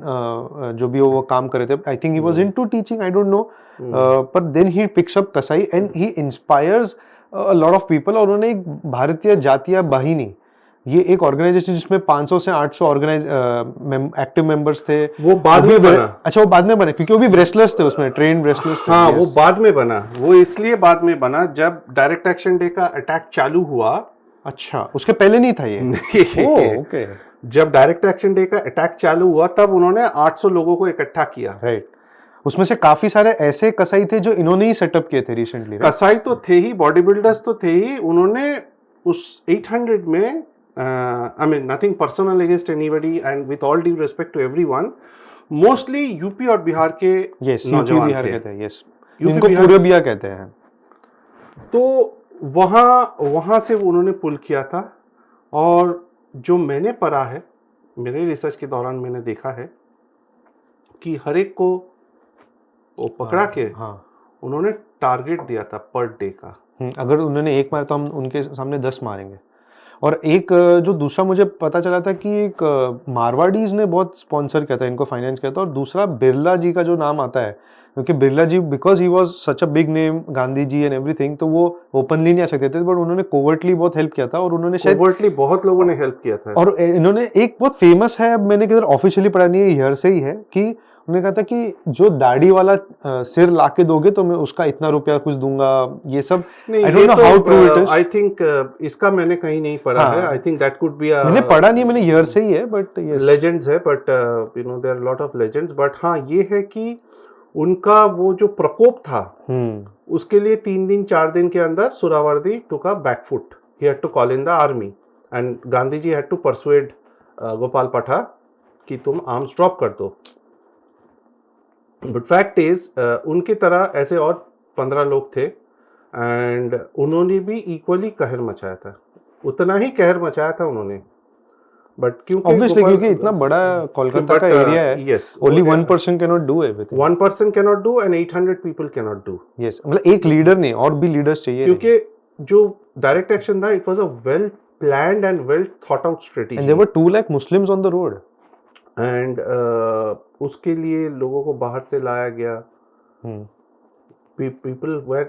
जो भी वो काम कर रहे थे, I think he was into teaching, I don't no, पर देन ही पिक्स अप कसाई and he inspires a lot of people. और उन्होंने एक भारतीय जातीय वाहिनी, ये एक ऑर्गेनाइजेशन जिसमें 500 से 800 एक्टिव मेंबर्स थे, वो बाद में बना. अच्छा, वो बाद में बने क्योंकि वो भी रेसलर्स थे उसमें, ट्रेन्ड रेसलर्स थे. हाँ, वो बाद में बना. वो इसलिए बाद में बना जब डायरेक्ट एक्शन डे का अटैक चालू हुआ. अच्छा, उसके पहले नहीं था ये? ओके. जब डायरेक्ट एक्शन डे का अटैक चालू हुआ तब उन्होंने 800 लोगों को इकट्ठा किया. राइट. उसमें से काफी सारे ऐसे कसाई थे जो इन्होंने ही सेटअप किए थे रिसेंटली. कसाई तो थे ही, बॉडी बिल्डर्स तो थे ही. उन्होंने उस 800 में, I mean nothing personal against anybody and with all due respect to everyone, mostly UP और बिहार के नौजवान बिहार थे. कहते हैं. यस, इनको पूर्विया कहते हैं. तो वहाँ से उन्होंने पुल किया था. और जो मैंने पढ़ा है, मेरे रिसर्च के दौरान मैंने देखा है कि हर एक को वो पकड़ा के उन्होंने टारगेट दिया था पर डे का. अगर उन्होंने एक मार तो हम उनके सामने 10 मारेंगे. और एक जो दूसरा मुझे पता चला था कि एक मारवाड़ीज ने बहुत स्पॉन्सर किया था, इनको फाइनेंस किया था. और दूसरा बिरला जी का जो नाम आता है, क्योंकि Birla ji because he was such a big name, Gandhi ji and everything, तो वो ओपनली नहीं आ सकते थे, बट उन्होंने कोवर्टली बहुत हेल्प किया था. और उन्होंने शायद कोवर्टली बहुत लोगों ने हेल्प किया था. और इन्होंने एक बहुत फेमस है, अब मैंने किधर ऑफिशियली पढ़ा नहीं है, हियर से ही है, कि उन्होंने कहा था कि जो दाढ़ी वाला सिर लाके दोगे तो मैं उसका इतना रुपया कुछ दूंगा. ये सब I don't know how true it is. I think इसका मैंने कहीं नहीं पढ़ा है. I think that could be a, मैंने पढ़ा नहीं, मैंने हियर से ही है, बट यस, लेजेंड्स है. But you know there are lot of legends. But हाँ, ये है कि उनका वो जो प्रकोप था, उसके लिए 3 दिन 4 दिन के अंदर Suhrawardy took a backfoot. He had to call in the army and Gandhi ji had to persuade Gopal Patha कि तुम आर्म्स ड्रॉप कर दो. बट फैक्ट इज उनकी तरह ऐसे और 15 लोग थे एंड उन्होंने भी इक्वली कहर मचाया था. उतना ही कहर मचाया था उन्होंने. बट क्योंकि इतना बड़ा कोलकाता का एरिया है, yes, only 1% can not do everything. 1% can not do and 800 people can not do. Yes, मतलब एक लीडर नहीं, और भी लीडर्स चाहिए. क्योंकि जो डायरेक्ट एक्शन था, it was a well planned and well thought out strategy. And there were 2 lakh Muslims on the road. And उसके लिए लोगों को बाहर से लाया गया. people were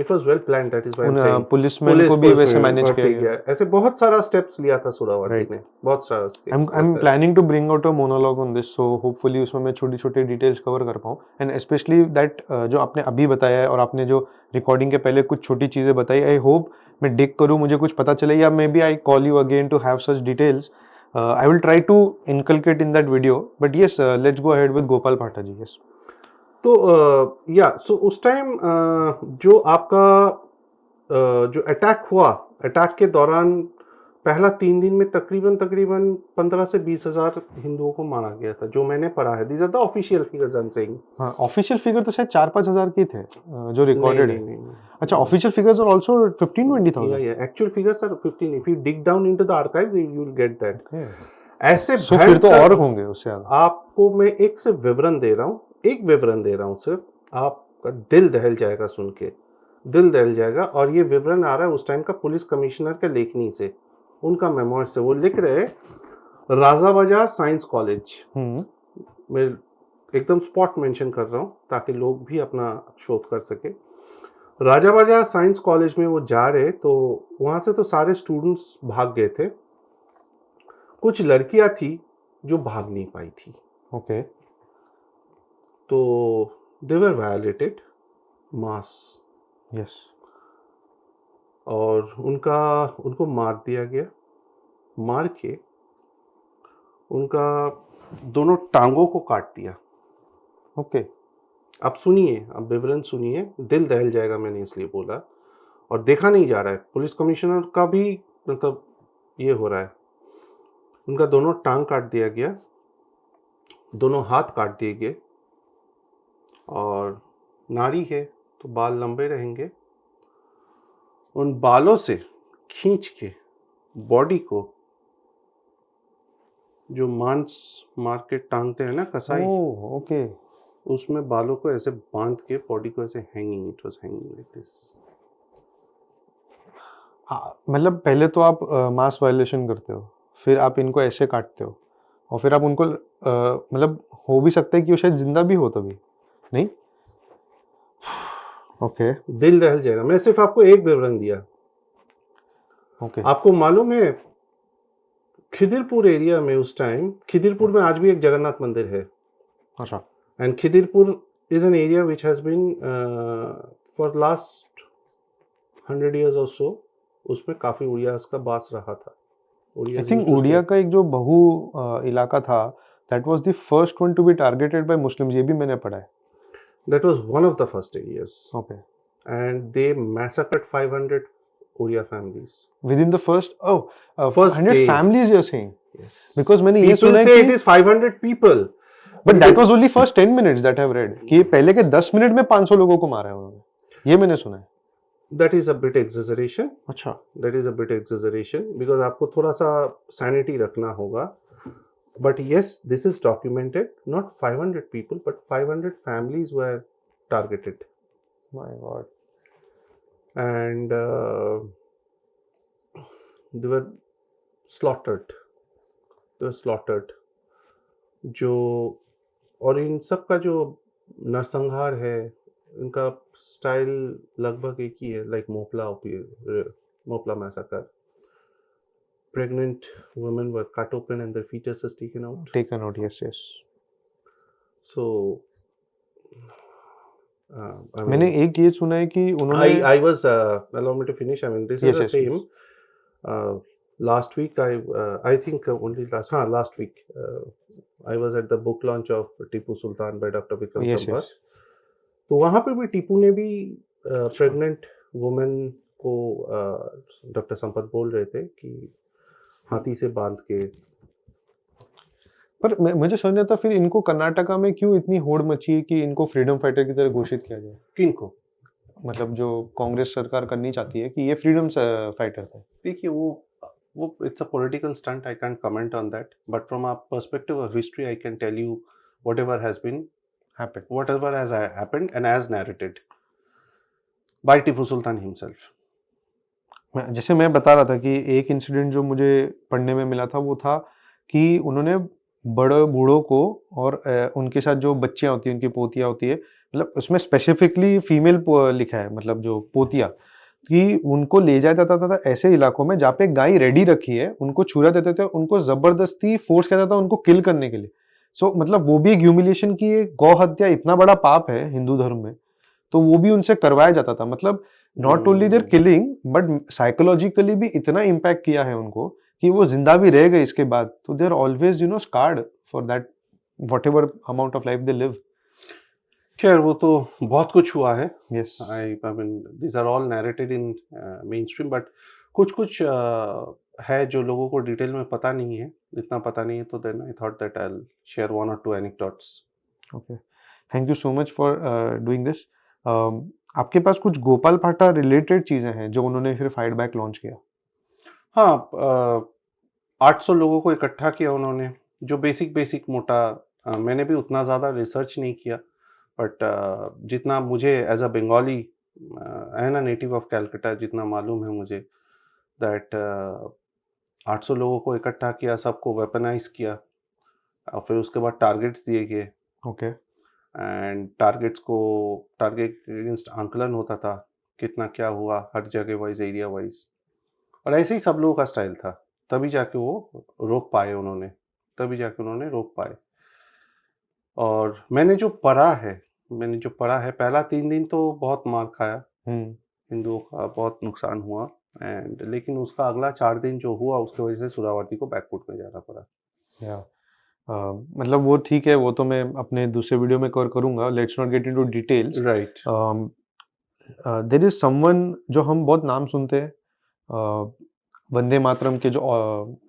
it was well planned, that is why I'm saying policeman को भी वैसे मैनेज किया ठीक गया. है, ऐसे बहुत सारा स्टेप्स लिया था सुरावती Right. ने, बहुत सारा steps I'm planning to bring out a monologue on this, so hopefully उसमें मैं छोटी छोटी डिटेल्स कवर कर पाऊँ. एंड स्पेशली दैट जो आपने अभी बताया है और आपने जो रिकॉर्डिंग के पहले कुछ छोटी चीज़ें बताई, आई होप मैं डिग करूँ, मुझे कुछ पता चले, या maybe I call you again to have such details. I will try to inculcate in that video, but yes let's go ahead with Gopal Pathak ji. Yes. तो सो उस टाइम जो आपका जो अटैक हुआ, अटैक के दौरान पहला 3 दिन में तकरीबन 15 से 20 हज़ार हिंदुओं को मारा गया था, जो मैंने पढ़ा है. These are the official figures I am saying. हाँ, ऑफिशियल फिगर तो शायद 4-5 हज़ार के थे जो रिकॉर्डेड है. नहीं. अच्छा, official figures are also 15-20,000. Yeah, actual figures are 15. If you dig down into the archives, you will get that. Okay. ऐसे So फिर तो और होंगे उससे ज़्यादा. आपको मैं एक से विवरण दे रहा हूँ, सिर्फ आपका दिल दहल जाएगा सुन के, दिल दहल जाएगा. और ये विवरण आ रहा है उस टाइम का पुलिस कमिश्नर के लेखनी से, उनका मेमोइर से. वो लिख रहे राजा बाजार साइंस कॉलेज. मैं एकदम स्पॉट मेंशन कर रहा हूँ ताकि लोग भी अपना शोध कर सके. राजा बाजार साइंस कॉलेज में वो जा रहे, तो वहाँ से तो सारे स्टूडेंट्स भाग गए थे. कुछ लड़कियां थी जो भाग नहीं पाई थी. ओके. तो दे वर वायलेटेड मास. यस. और उनको मार दिया गया. मार के उनका दोनों टांगों को काट दिया. ओके. अब सुनिए, अब विवरण सुनिए, दिल दहल जाएगा, मैंने इसलिए बोला. और देखा नहीं जा रहा है, पुलिस कमिश्नर का भी मतलब ये हो रहा है. उनका दोनों टांग काट दिया गया, दोनों हाथ काट दिए गए. और नारी है तो बाल लंबे रहेंगे. उन बालों से खींच के बॉडी को, जो मांस मार के टांगते हैं ना कसाई, ओके. उसमें बालों को ऐसे बांध के बॉडी को ऐसे hanging, it was hanging like this. मतलब पहले तो आप मास वायलेशन करते हो, फिर आप इनको ऐसे काटते हो, और फिर आप उनको मतलब हो भी सकता है कि वो शायद जिंदा भी हो तभी, नहीं? ओके. दिल दहल जाएगा. मैं सिर्फ आपको एक विवरण दिया. ओके. आपको मालूम है खिदिरपुर एरिया में उस टाइम, खिदिरपुर में आज भी एक जगन्नाथ मंदिर है. अच्छा. And Khidirpur is an area which has been for last 100 years और सो, उसमें काफी उड़िया का बास रहा था. आई थिंक उड़िया का एक जो बहु इलाका था, that was the first one to be targeted bye Muslims. ये भी मैंने पढ़ा है. That was one of the first areas. Okay. And they massacred 500 Oriya families. Within the first First 100 day. families you're saying? Yes. Because मैंने ये People सुना है say कि it is 500 people. but that was only first 10 minutes that I've read. कि पहले के 10 minute में 500 लोगों को मारा है उन्होंने. ये मैंने सुना है. That is a bit exaggeration. अच्छा. That is a bit exaggeration because आपको थोड़ा सा sanity रखना होगा. But yes, this is documented. Not 500 people, but 500 families were targeted. My God. And they were slaughtered. जो और इन सब का जो नरसंहार है, इनका स्टाइल लगभग एक ही है, like Moplah मैसाकर. Pregnant women were cut open and their fetuses taken out. Taken out, yes. So, मैंने एक ये सुना है कि उन्होंने I was allow me to finish. I mean, this is the same. Last week, I think only last week, I was at the book launch of Tipu Sultan by Dr. Vikram Sampath. तो वहाँ पे भी टीपू ने भी pregnant women को doctor Sampat बोल रहे थे कि हाथी से बांध के. पर मुझे समझ नहीं आता फिर इनको कर्नाटका में क्यों इतनी होड़ मची है कि इनको फ्रीडम फाइटर की तरह घोषित किया जाए. किनको? मतलब जो कांग्रेस सरकार करनी चाहती है कि ये फ्रीडम फाइटर थे. देखिए वो it's a political stunt. I can't comment on that, but from a perspective of history I can tell you whatever has happened and as narrated by Tipu Sultan himself. जैसे मैं बता रहा था कि एक इंसिडेंट जो मुझे पढ़ने में मिला था वो था कि उन्होंने बड़े बूढ़ों को और उनके साथ जो बच्चियां होती हैं, उनकी पोतियां होती है, मतलब उसमें स्पेसिफिकली फीमेल लिखा है, मतलब जो पोतिया, कि उनको ले जाया जाता था ऐसे इलाकों में जहाँ पे गाय रेडी रखी है, उनको छुरा देते थे, उनको जबरदस्ती फोर्स किया जाता था उनको किल करने के लिए। सो मतलब वो भी एक ह्यूमिलिएशन की, एक गौ हत्या इतना बड़ा पाप है हिंदू धर्म में, तो वो भी उनसे करवाया जाता था। मतलब not only there killing but psychologically भी इतना इम्पैक्ट किया है उनको कि वो जिंदा भी रह गए इसके बाद, तो they are always scarred for that whatever amount of life they live. खैर वो तो बहुत कुछ हुआ है। Yes. I mean these are all narrated in mainstream, but कुछ कुछ है जो लोगों को डिटेल में पता नहीं है, इतना पता नहीं है, तो then I thought that I will share one or two anecdotes. Okay, thank you so much for doing this. आपके पास कुछ गोपाल भाटा रिलेटेड चीजें हैं जो उन्होंने फिर फाइट बैक लॉन्च किया? हाँ, 800 लोगों को इकट्ठा किया उन्होंने, जो बेसिक मोटा, मैंने भी उतना ज़्यादा रिसर्च नहीं किया, बट जितना मुझे as a Bengali and a native of Calcutta जितना मालूम है मुझे, दैट 800 लोगों को इकट्ठा किया, सबको वेपनाइज किया, और फिर उसके बाद टारगेट्स दिए गए, ओके। एंड टारगेट अगेंस्ट आंकलन होता था, कितना क्या हुआ हर जगह वाइज, एरिया वाइज, और ऐसे ही सब लोगों का स्टाइल था। तभी जाके वो रोक पाए उन्होंने, तभी जाके उन्होंने रोक पाए। और मैंने जो पढ़ा है, पहला 3 दिन तो बहुत मार खाया, हिंदुओं का बहुत नुकसान हुआ, एंड लेकिन उसका अगला 4 दिन जो हुआ उसकी वजह से सुरावती को बैकफुट में जाना पड़ा। या मतलब वो ठीक है, वो तो मैं अपने दूसरे वीडियो में कवर करूंगा, let's not get into details. Right. There is someone जो हम बहुत नाम सुनते हैं, वंदे मातरम के जो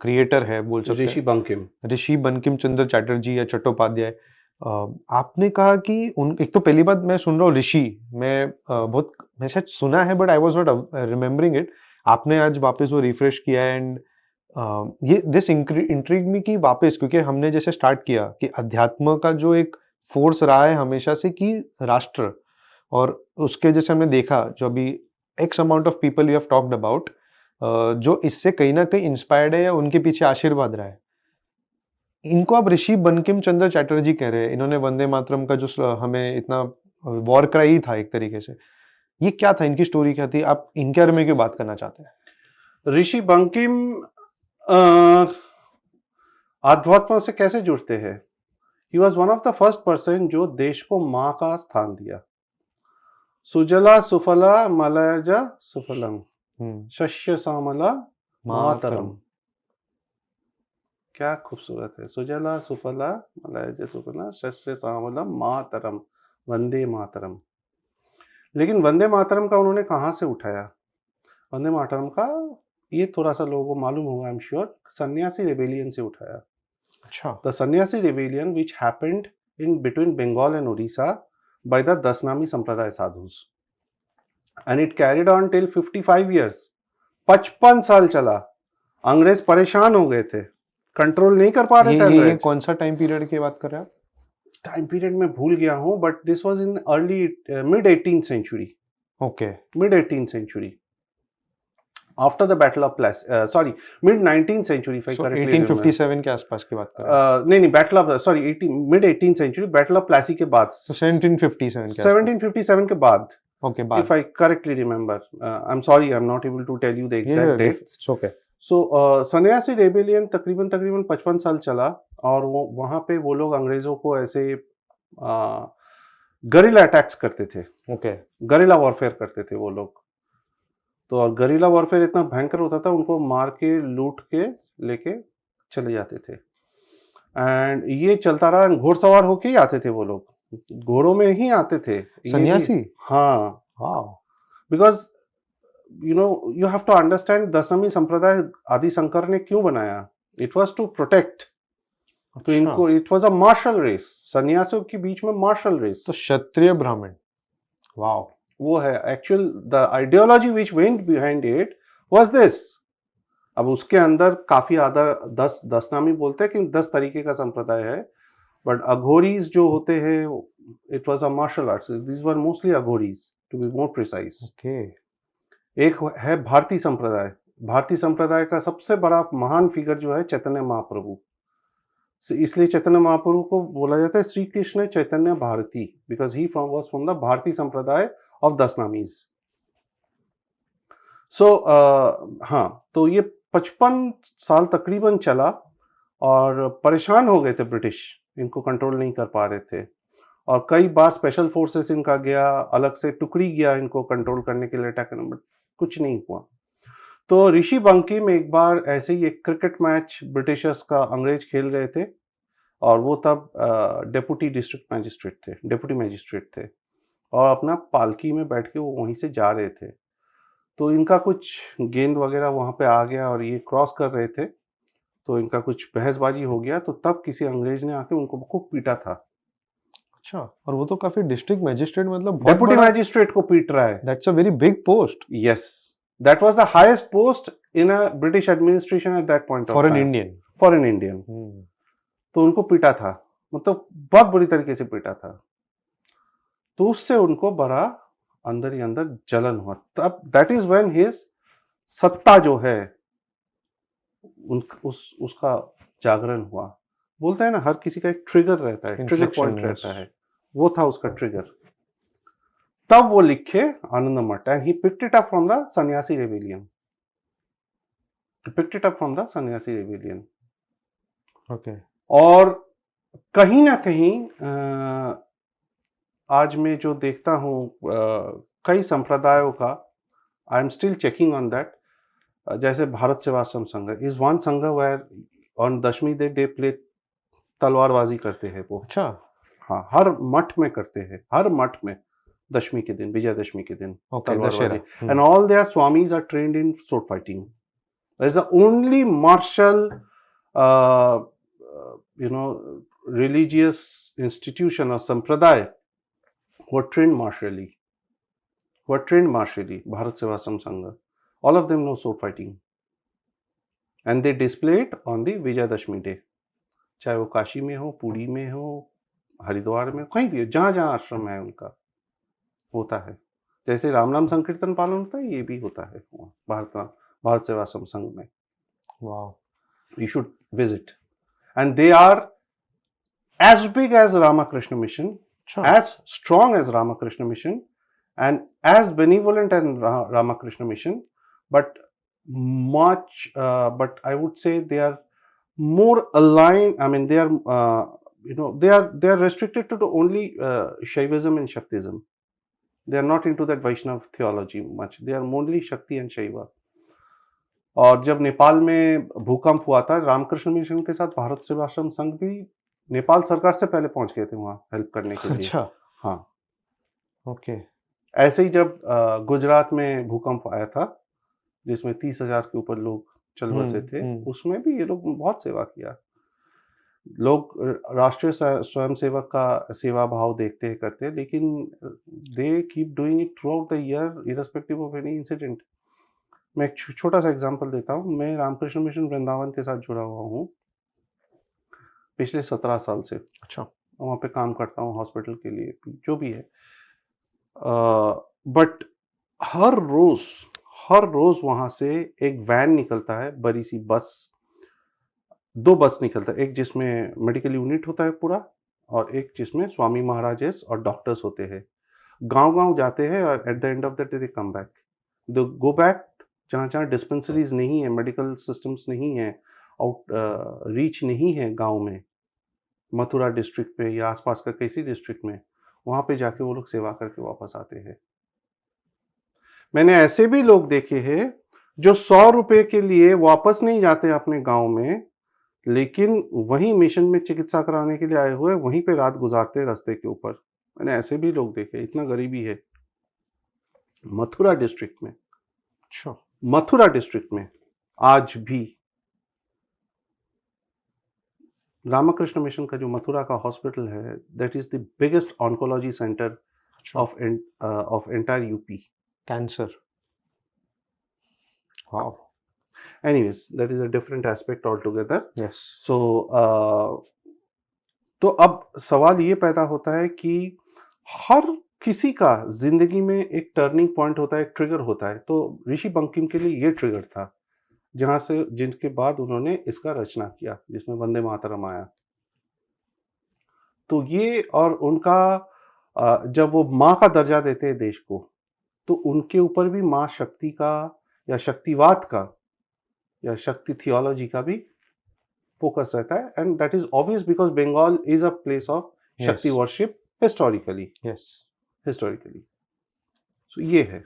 क्रिएटर है बोल सकते ऋषि हैं, बंकिम। ऋषि बंकिम चंद्र चैटर्जी या चट्टोपाध्याय। आपने कहा कि उन, एक तो पहली बात मैं सुन रहा हूँ ऋषि, मैं बहुत, मैं शायद सुना है but I was not remembering it. आपने आज वापस वो रिफ्रेश किया, एंड ये दिस इंट्रिग मी कि वापस, क्योंकि हमने जैसे स्टार्ट किया कि अध्यात्म का जो एक फोर्स रहा है हमेशा से कि राष्ट्र, और उसके जैसे हमने देखा जो अभी x amount of people you have talked about, जो इससे कहीं ना कहीं इंस्पायर्ड है या उनके पीछे आशीर्वाद रहा है, इनको आप ऋषि बंकिम चंद्र चैटर्जी कह रहे हैं। इन्होंने वंदे मातरम का जो हमें इतना वॉर क्राई ही था एक तरीके से, ये क्या था, इनकी स्टोरी क्या थी, आप इनके बारे में क्यों बात करना चाहते हैं? ऋषि बंकिम अध्यात्म से कैसे जुड़ते हैं? He was one of the first person जो देश को माँ का स्थान दिया। सुजला सुफला मलयज सुफलम शस्य श्यामला मातरम। क्या खूबसूरत है, सुजला सुफला मलयज सुफला शस्य श्यामलम मातरम, वंदे मातरम। लेकिन वंदे मातरम का उन्होंने कहाँ से उठाया? वंदे मातरम का, ये थोड़ा सा लोगों को मालूम होगा, I am sure, Sannyasi rebellion से उठाया। अच्छा। द सन्यासी rebellion which happened in between Bengal and Orissa by the Dasnami Sampradaya sadhus, and it carried on till 55 years। 55 साल चला। अंग्रेज परेशान हो गए थे, कंट्रोल नहीं कर पा रहे थे अंग्रेज। ये कौन सा टाइम पीरियड की बात कर रहे हैं आप? टाइम पीरियड में भूल गया हूं, but this was in early mid 18th century। Okay. Mid 18th century, after the battle of place, sorry mid 19th century if I correctly remember। 1857 के आसपास की बात कर रहे हैं? नहीं, battle of, sorry, mid 18th century, battle of Plassey के बाद, तो 1757 के 1757 के बाद, ओके, बाद। if I correctly remember। I'm sorry, I'm not able to tell you the exact dates। Okay. So sannyasi rebellion तकरीबन 55 साल चला, और वो वहाँ पे वो लोग अंग्रेजों को ऐसे गरिला अटैक्स करते थे, ओके। गरिला वॉरफेयर करते थे वो लोग। तो और गरिला वॉरफेयर इतना भयंकर होता था, उनको मार के लूट के लेके चले जाते थे, एंड ये चलता रहा। घोड़सवार होके ही आते थे वो लोग, घोड़ों में ही आते थे सन्यासी? हाँ, wow. Because you have to understand दसमी संप्रदाय आदि शंकर ने क्यों बनाया। इट वाज टू प्रोटेक्ट, तो इनको, it was a martial race, सन्यासियों के बीच में मार्शल रेस। तो क्षत्रिय ब्राह्मण, वाओ, वो है actual the ideology which went behind it was this. अब उसके अंदर काफी अदर 10 नामी बोलते हैं कि 10 तरीके का संप्रदाय है, बट अघोरीज जो होते हैं, it was a martial arts, this were mostly Aghoris to be more precise. Okay. एक है भारतीय संप्रदाय। भारतीय संप्रदाय का सबसे बड़ा महान फिगर जो है चैतन्य महाप्रभु। इसलिए चैतन्य महाप्रभु को बोला जाता है Shri Krishna Chaitanya Bharati, because he was from the Bharati sampradaya of दशनामीज। सो हाँ, तो ये 55 साल तकरीबन चला और परेशान हो गए थे ब्रिटिश, इनको कंट्रोल नहीं कर पा रहे थे। और कई बार स्पेशल फोर्सेस इनका गया, अलग से टुकड़ी गया इनको कंट्रोल करने के लिए अटैक करने, बट कुछ नहीं हुआ। तो ऋषि बंकिम एक बार ऐसे ही एक क्रिकेट मैच ब्रिटिशर्स का अंग्रेज खेल रहे थे, और वो तब डेप्यूटी डिस्ट्रिक्ट मैजिस्ट्रेट थे, डेप्यूटी मैजिस्ट्रेट थे, और अपना पालकी में बैठ के वो वहीं से जा रहे थे। तो इनका कुछ गेंद वगैरह वहाँ पे आ गया और ये क्रॉस कर रहे थे, तो इनका कुछ बहसबाजी हो गया, तो तब किसी अंग्रेज ने आके उनको खूब पीटा था। अच्छा, और वो तो काफी डिस्ट्रिक्ट मैजिस्ट्रेट, मतलब बहुत डेप्यूटी बड़ा, मैजिस्ट्रेट को पीट रहा है। That's a very big post yes, that was the highest post in a British administration at that point of for an time, Indian. For an Indian. तो उनको पीटा था, मतलब बहुत बुरी तरीके से पीटा था। तो उससे उनको बड़ा अंदर ही अंदर जलन हुआ। तब दैट इज व्हेन हिज सत्ता जो है उसका जागरण हुआ। बोलते हैं ना, हर किसी का एक ट्रिगर रहता है, ट्रिगर पॉइंट रहता है, वो था उसका ट्रिगर। तब वो लिखे Anand Math, and he picked it up from the सन्यासी rebellion, picked it up from the सन्यासी रेबेलियन। ओके। और कहीं ना कहीं आज मैं जो देखता हूँ कई संप्रदायों का, I am still checking on that, जैसे Bharat Sevashram Sangha is one Sangha where on Dashami day play तलवारबाजी करते हैं वो। अच्छा। हाँ, हर मठ में करते हैं, हर मठ में दशमी के दिन, विजयदशमी के दिन तलवारबाजी, and all their swamis are trained in sword fighting. That is the only martial you know religious institution or sampradaya who are trained martially, Bharat Sevasam Sangha. All of them know sword fighting, and they display it on the Vijayadashmi day, चाहे वो काशी में हो, पुरी में हो, हरिद्वार में, कहीं भी हो, जहाँ जहाँ आश्रम है उनका होता है। जैसे राम नाम संकीर्तन पालन होता है, ये भी होता है भारत सेवाश्रम संघ में। वाह, you should visit, and they are as big as Ramakrishna Mission, as strong as Ramakrishna Mission, and as benevolent as Ramakrishna Mission, but but I would say they are more aligned. I mean, they are they are restricted to the only Shaivism and Shaktism. They are not into that Vaishnav theology much. They are mostly Shakti and Shaiva. और जब नेपाल में भूकंप हुआ था, Ramakrishna mission के साथ भारत सेवाश्रम संघ भी नेपाल सरकार से पहले पहुंच गए थे वहां हेल्प करने के लिए। अच्छा, हाँ, ओके। ऐसे ही जब गुजरात में भूकंप आया था, जिसमें 30,000 के ऊपर लोग चल बसे थे, उसमें भी ये लोग बहुत सेवा किया। लोग राष्ट्रीय स्वयंसेवक का सेवा भाव देखते हैं, करते हैं, लेकिन they keep doing it through out the year irrespective of any incident. मैं एक छोटा सा एग्जांपल देता हूँ। मैं रामकृष्ण मिशन वृंदावन के साथ जुड़ा हुआ हूँ पिछले 17 साल से। अच्छा। वहाँ पे काम करता हूँ हॉस्पिटल के लिए, जो भी है। बट हर रोज वहाँ से एक वैन निकलता है, बड़ी सी बस, 2 बस निकलता है, एक जिसमें मेडिकल यूनिट होता है पूरा, और एक जिसमें स्वामी महाराजेस और डॉक्टर्स होते हैं। गांव-गांव जाते हैं, और at the end of the day they come back, they go back जहाँ जहाँ डिस्पेंसरीज नहीं है, मेडिकल सिस्टम्स नहीं है, आउट रीच नहीं है गांव में, मथुरा डिस्ट्रिक्ट पे या आसपास का किसी डिस्ट्रिक्ट में, वहाँ पे जाके वो लोग सेवा करके वापस आते हैं। मैंने ऐसे भी लोग देखे हैं जो 100 रुपए के लिए वापस नहीं जाते अपने गांव में, लेकिन वहीं मिशन में चिकित्सा कराने के लिए आए हुए वहीं पे रात गुजारते रास्ते के ऊपर। मैंने ऐसे भी लोग देखे, इतना गरीबी है मथुरा डिस्ट्रिक्ट में। अच्छा। मथुरा डिस्ट्रिक्ट में आज भी रामकृष्ण मिशन का जो मथुरा का हॉस्पिटल है, that is the biggest oncology centre of entire UP. Cancer. Wow. Anyways, that is a different aspect altogether. Yes. So तो अब सवाल ये पैदा होता है कि हर किसी का जिंदगी में एक टर्निंग पॉइंट होता है, एक ट्रिगर होता है। तो ऋषि बंकिम के लिए ये ट्रिगर था, जहाँ से जिनके बाद उन्होंने इसका रचना किया, जिसमें वंदे मातरम आया। तो ये और उनका जब वो माँ का दर्जा देते हैं देश को, तो उनके ऊपर भी माँ शक्ति का या शक्तिवाद का या शक्ति थियोलॉजी का भी फोकस रहता है, and that is obvious because Bengal is a place of Shakti Yes. Worship historically Yes. So ये है।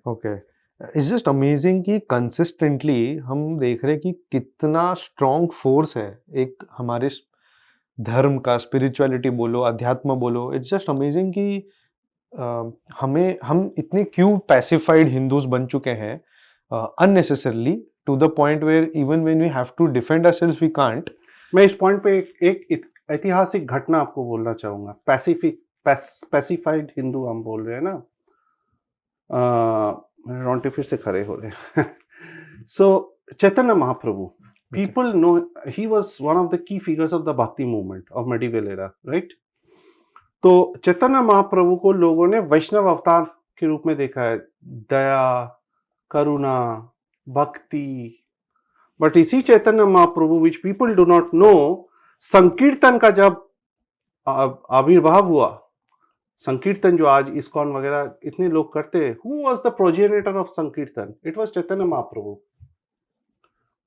ओके, इट्स जस्ट अमेजिंग कि कंसिस्टेंटली हम देख रहे हैं कि कितना स्ट्रॉन्ग फोर्स है एक हमारे धर्म का, स्पिरिचुअलिटी बोलो, अध्यात्म बोलो। इट्स जस्ट अमेजिंग कि हम इतने क्यों पैसिफाइड हिंदूज बन चुके हैं unnecessarily, to the point where even when we have to defend ourselves we can't. मैं इस पॉइंट पे एक ऐतिहासिक घटना आपको बोलना चाहूंगा। पैसिफाइड हिंदू हम बोल रहे हैं ना, रोंटे फिर से खड़े हो रहे हैं। सो Chaitanya Mahaprabhu, people know he was one of the key figures of the bhakti movement of medieval era, right? तो चैतन्य महाप्रभु को लोगों ने वैष्णव अवतार के रूप में देखा है, दया, करुणा, भक्ति। बट इसी Chaitanya Mahaprabhu which people do not know, संकीर्तन का जब आविर्भाव हुआ, संकीर्तन जो आज इस्कॉन वगैरह इतने लोग करते हैं, who was the progenitor of sankirtan? It was Chaitanya Mahaprabhu.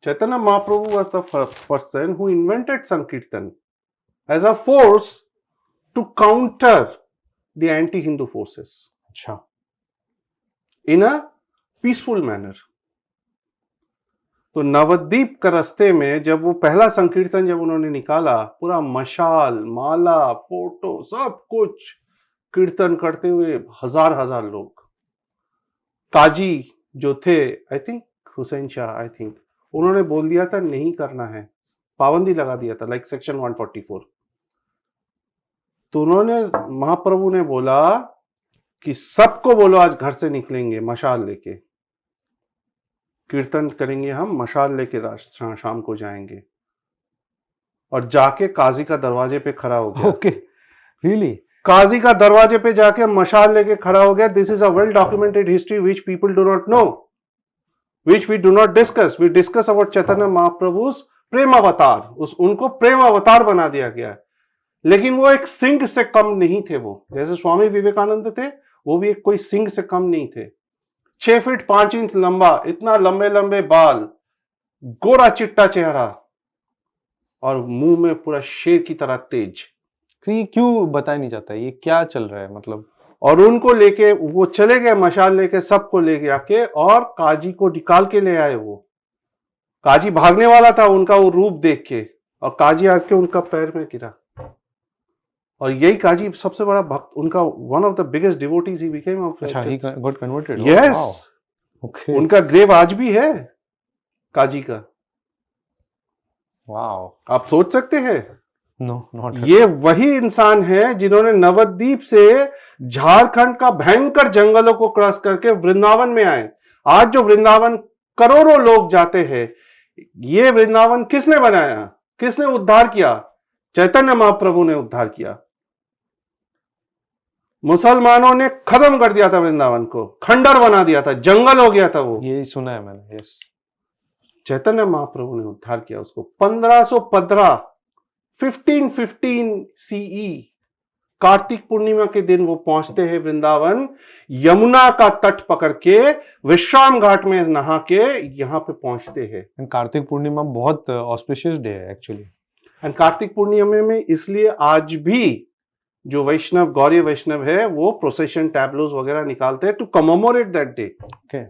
Chaitanya Mahaprabhu was the person who invented Sankirtan as a force to counter the anti-Hindu forces. अच्छा, in a peaceful manner. तो नवद्वीप का रास्ते में जब वो पहला संकीर्तन जब उन्होंने निकाला, पूरा मशाल, माला, फोटो, सब कुछ कीर्तन करते हुए हजार हजार लोग। काजी जो थे, I think Hussain Shah, I think उन्होंने बोल दिया था नहीं करना है, पाबंदी लगा दिया था, लाइक सेक्शन 144। तो उन्होंने, महाप्रभु ने बोला कि सबको बोलो आज घर से निकलेंगे मशाल लेके, कीर्तन करेंगे, हम मशाल लेके शाम को जाएंगे। और जाके काजी का दरवाजे पे खड़ा हो गया। Okay, really? काजी का दरवाजे पे जाके मशाल लेके खड़ा हो गया। This is a well documented history which people do not no, which we do not discuss. We discuss about Chaitanya Mahaprabhu's प्रेम अवतार, उनको प्रेम अवतार बना दिया गया है। लेकिन वो एक सिंह से कम नहीं थे। वो जैसे स्वामी विवेकानंद थे, वो भी एक कोई सिंह से कम नहीं थे। 6 फीट 5 इंच लंबा, इतना लंबे लंबे बाल, गोरा चिट्टा चेहरा और मुंह में पूरा शेर की तरह तेज। ये क्यों बताया नहीं जाता, ये क्या चल रहा है मतलब? और उनको लेके वो चले गए, मशाल लेके सबको लेके आके, और काजी को निकाल के ले आए। वो काजी भागने वाला था उनका वो रूप देख के, और काजी आके उनका पैर में गिरा। और यही काजी सबसे बड़ा भक्त, उनका one of the biggest devotees he became. अच्छा, he got converted? Yes, okay, उनका ग्रेव आज भी है काजी का। वाओ, आप सोच सकते हैं? No, not. ये वही इंसान है जिन्होंने नवद्वीप से झारखंड का भयंकर जंगलों को क्रॉस करके वृंदावन में आए। आज जो वृंदावन करोड़ों लोग जाते हैं, ये वृंदावन किसने बनाया, किसने उद्धार किया? चैतन्य महाप्रभु ने उद्धार किया। मुसलमानों ने खत्म कर दिया था वृंदावन को, खंडर बना दिया था, जंगल हो गया था वो। ये सुना है मैंने, यस। चैतन्य महाप्रभु ने उद्धार किया उसको। 1515 सीई कार्तिक पूर्णिमा के दिन वो पहुंचते हैं वृंदावन, यमुना का तट पकड़ के, विश्राम घाट में नहा के यहां पे पहुंचते हैं। कार्तिक पूर्णिमा बहुत ऑस्पिशियस डे है एक्चुअली। एंड कार्तिक पूर्णिमा में इसलिए आज भी जो वैष्णव, गौरी वैष्णव है, वो प्रोसेशन, टैब्लोज वगैरह निकालते हैं to commemorate that day. Okay,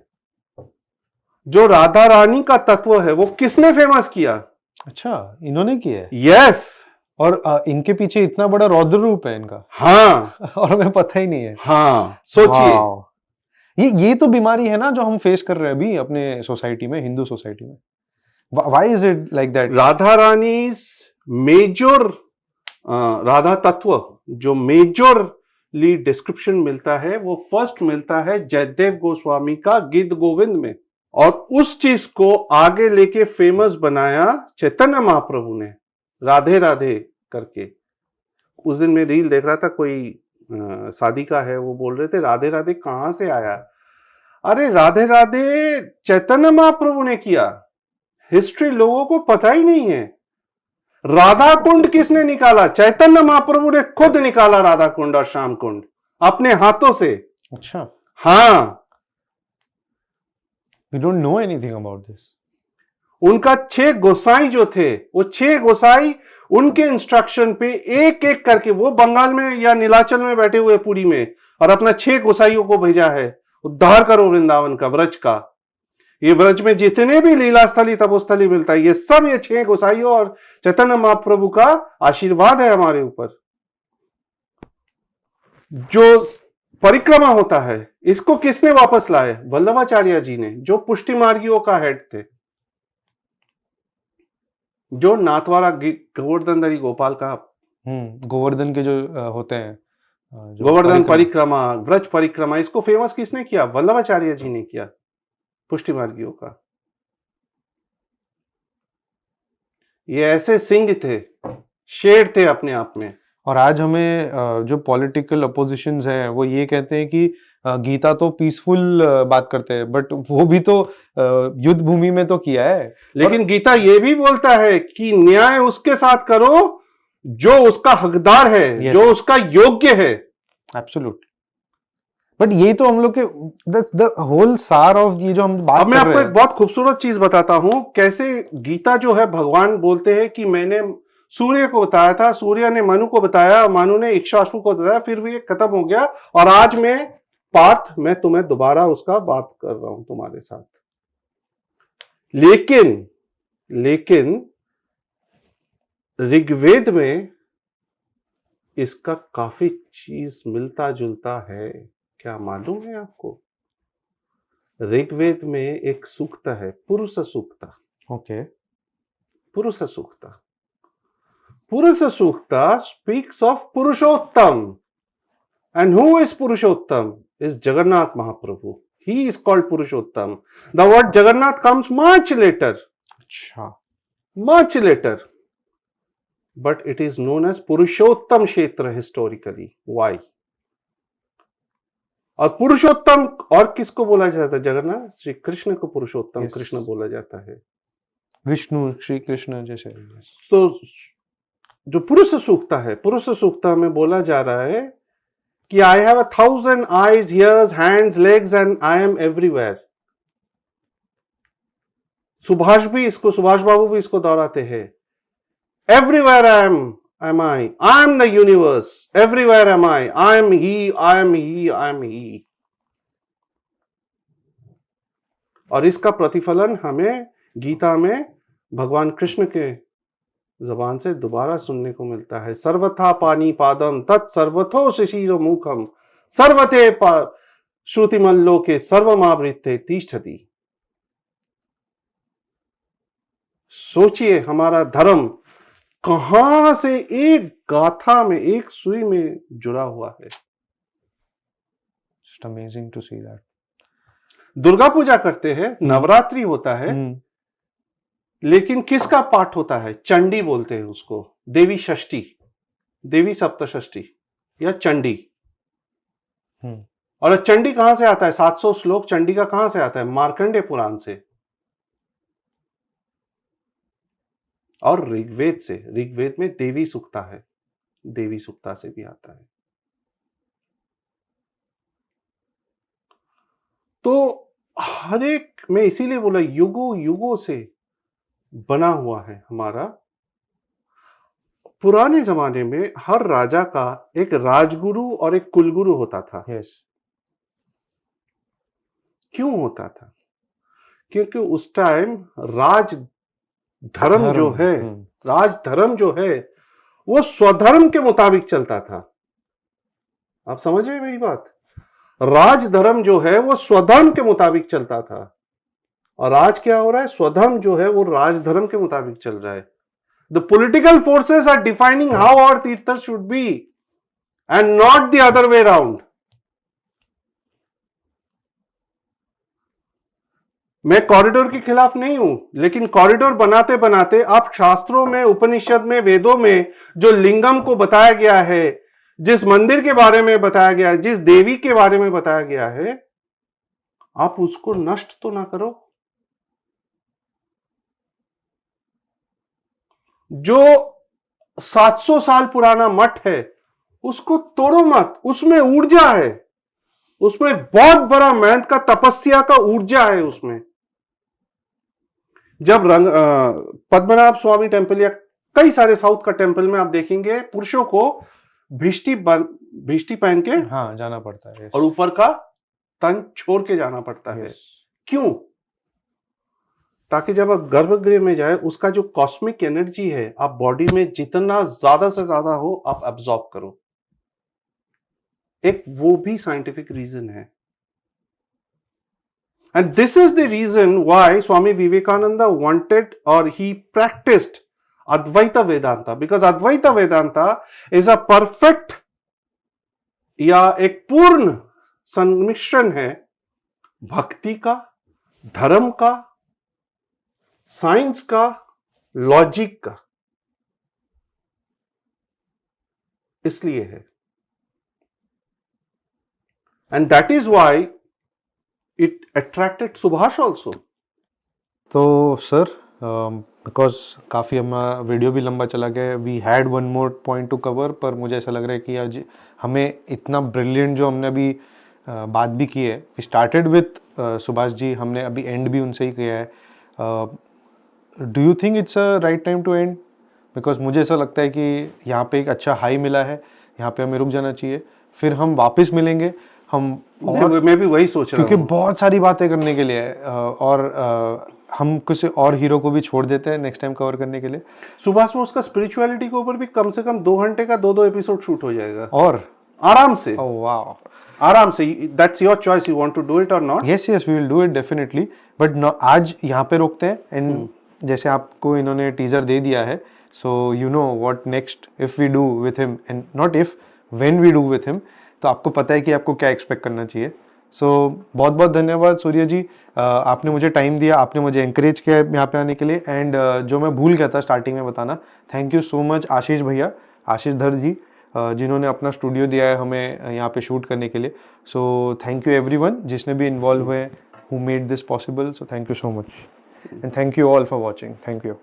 जो राधा रानी का तत्व है वो किसने फेमस किया? अच्छा, इन्होंने किया है? यस। और इनके पीछे इतना बड़ा रौद्र रूप है इनका। हाँ। और हमें पता ही नहीं है। हाँ, सोचिए। ये तो बीमारी है ना जो हम फेस कर रहे हैं अभी अपने सोसाइटी में, हिंदू सोसाइटी में। Why is it like that? Radha Rani major, Radha तत्व जो मेजरली डिस्क्रिप्शन मिलता है, वो फर्स्ट मिलता है जयदेव गोस्वामी का गीत गोविंद में। और उस चीज को आगे लेके फेमस बनाया चैतन्य महाप्रभु ने, राधे राधे करके। उस दिन मैं रील देख रहा था, कोई शादी का है, वो बोल रहे थे राधे राधे कहां से आया? अरे राधे राधे चैतन्य महाप्रभु ने किया। हिस्ट्री लोगों को पता ही नहीं है। राधा कुंड किसने निकाला? चैतन्य महाप्रभु ने खुद निकाला राधा कुंड और श्याम कुंड अपने हाथों से। अच्छा, हाँ, we don't know anything about this. उनका 6 गोसाई जो थे, वो 6 गोसाई उनके इंस्ट्रक्शन पे एक एक करके, वो बंगाल में या नीलाचल में बैठे हुए पुरी में, और अपना 6 गोसाइयों को भेजा है, उद्धार करो वृंदावन का, व्रज का। ये व्रज में जितने भी लीला स्थली तपोस्थली मिलता है, ये सब ये 6 गोसाइयों और चैतन्य महाप्रभु का आशीर्वाद है हमारे ऊपर। जो परिक्रमा होता है, इसको किसने वापस लाए? वल्लभाचार्य जी ने, जो पुष्टि मार्गियों का हेड थे, जो नाथवारा गोवर्धनधरी गोपाल का, गोवर्धन के जो होते हैं, जो गोवर्धन परिक्रमा, व्रज परिक्रमा, इसको फेमस किसने किया? वल्लभाचार्य जी ने किया, पुष्टि मार्गियों का। ये ऐसे सिंह थे, शेर थे अपने आप में। और आज हमें जो पॉलिटिकल अपोजिशंस हैं वो ये कहते हैं कि गीता तो पीसफुल बात करते हैं, बट वो भी तो युद्ध भूमि में तो किया है। लेकिन गीता ये भी बोलता है कि न्याय उसके साथ करो जो उसका हकदार है, Yes. जो उसका योग्य है। एब्सोल्युट। बट ये तो हम लोग के द होल सार ऑफ ये जो हम बात अब मैं कर आपको रहे एक हैं। बहुत खूबसूरत चीज बताता हूं, कैसे गीता जो है, भगवान बोलते हैं कि मैंने सूर्य को बताया था, सूर्य ने मनु को बताया, मनु ने इक्ष्वाकु को बताया, फिर भी ये खत्म हो गया, और आज मैं पार्थ, मैं तुम्हें दोबारा उसका बात कर रहा हूं तुम्हारे साथ। लेकिन ऋग्वेद में इसका काफी चीज मिलता जुलता है। क्या मालूम है आपको? ऋग्वेद में एक सूक्त है, पुरुष सूक्त। Okay. Purusha Sukta, Purusha Sukta speaks of Purushottam, and who is Purushottam? Is Jagannath Mahaprabhu. He is called Purushottam. The word Jagannath comes much later, अच्छा। much later, but it is known as Purushottam Kshetra historically. Why? और पुरुषोत्तम और किसको बोला जाता है? जगन्नाथ श्री कृष्ण को पुरुषोत्तम Yes. कृष्ण बोला जाता है। विष्णु श्री कृष्ण जैसे। तो जो पुरुष सूक्ता है, पुरुष सूक्ता में बोला जा रहा है कि I have 1,000 eyes, ears, hands, legs and I am everywhere. Subhash बाबू भी इसको दोहराते हैं। Everywhere am I am the universe. Everywhere am I am he, I am he, I am he. और इसका प्रतिफलन हमें गीता में भगवान कृष्ण के जबान से दोबारा सुनने को मिलता है। सर्वथा पानी पादम तत् सर्वथो शिशिरो मुखम सर्वते श्रुतिमल्लोके सर्वमावृत्ते तिष्ठति। सोचिए हमारा धर्म कहां से एक गाथा में, एक सुई में जुड़ा हुआ है। Just amazing to see that. Durga Puja करते हैं, नवरात्रि होता है, लेकिन किसका पाठ होता है? चंडी बोलते हैं उसको, देवी षष्ठी, देवी सप्तषष्ठी या चंडी। और चंडी कहां से आता है? 700 श्लोक चंडी का कहां से आता है? मार्कंडेय पुराण से और ऋग्वेद से। ऋग्वेद में देवी सूक्ता है, देवी सूक्ता से भी आता है। तो हर एक में, इसीलिए बोला युगों युगों से बना हुआ है हमारा। पुराने जमाने में हर राजा का एक राजगुरु और एक कुलगुरु होता था। Yes. क्यों होता था? क्योंकि उस टाइम राज धर्म जो है, राज धर्म जो है वो स्वधर्म के मुताबिक चलता था। आप समझ रहे हैं मेरी बात? राज धर्म जो है वो स्वधर्म के मुताबिक चलता था, और आज क्या हो रहा है? स्वधर्म जो है वो राजधर्म के मुताबिक चल रहा है। The political forces are defining how our tirtha should be and not the other way round. मैं कॉरिडोर के खिलाफ नहीं हूं, लेकिन कॉरिडोर बनाते बनाते आप शास्त्रों में, उपनिषद में, वेदों में जो लिंगम को बताया गया है, जिस मंदिर के बारे में बताया गया है, जिस देवी के बारे में बताया गया है, आप उसको नष्ट तो ना करो। जो 700 साल पुराना मठ है उसको तोड़ो मत, उसमें ऊर्जा है, उसमें बहुत बड़ा मेहनत का तपस्या का ऊर्जा है उसमें। जब पद्मनाभ स्वामी टेम्पल या कई सारे साउथ का टेम्पल में आप देखेंगे पुरुषों को भिष्टी पहन के हाँ जाना पड़ता है, yes. और ऊपर का तन छोड़ के जाना पड़ता है। Yes. क्यों? ताकि जब आप गर्भगृह में जाए उसका जो कॉस्मिक एनर्जी है आप बॉडी में जितना ज्यादा से ज्यादा हो आप अब्सॉर्ब करो। एक वो भी साइंटिफिक रीजन है। And this is the reason why Swami Vivekananda wanted और he practised Advaita Vedanta, because Advaita Vedanta is a perfect या एक पूर्ण सम्मिश्रण है भक्ति का, धर्म का, साइंस का, लॉजिक का। इसलिए है, and that is why it attracted Subhash also. तो सर बिकॉज काफ़ी हमारा वीडियो भी लंबा चला गया, we had one more point to cover, पर मुझे ऐसा लग रहा है कि आज हमें इतना ब्रिलियंट जो हमने अभी बात भी की है, we started with Subhash ji, हमने अभी एंड भी उनसे ही किया है। Do you think it's a right time to end? Because मुझे ऐसा लगता है कि यहाँ पे एक अच्छा हाई मिला है, यहाँ पे हमें रुक जाना चाहिए, फिर हम वापस मिलेंगे। हम और मैं भी वही सोच रहा हूँ, क्योंकि बहुत सारी बातें करने के लिए है, और हम किसी और हीरो को भी छोड़ देते हैं नेक्स्ट टाइम कवर करने के लिए। सुभाष में उसका स्पिरिचुअलिटी के ऊपर भी कम से कम 2 घंटे का 2 एपिसोड शूट हो जाएगा, और आराम से। ओह वाओ, आराम से। That's your choice, you want to do it or not. Yes yes, we will do it definitely, but आज यहाँ पे रोकते हैं। एंड जैसे आपको इन्होंने टीजर दे दिया है, so you know what next if we do with him, and not if, when we do with him, तो आपको पता है कि आपको क्या एक्सपेक्ट करना चाहिए। सो बहुत बहुत धन्यवाद सूर्य जी, आपने मुझे टाइम दिया, आपने मुझे encourage किया यहाँ पे आने के लिए। एंड जो मैं भूल गया था स्टार्टिंग में बताना, थैंक यू सो मच आशीष भैया, आशीष धर जी, जिन्होंने अपना स्टूडियो दिया है हमें यहाँ पे शूट करने के लिए। सो थैंक यू एवरीवन जिसने भी इन्वॉल्व हुए, who made this possible. So thank you so much, and thank you all for watching. Thank you.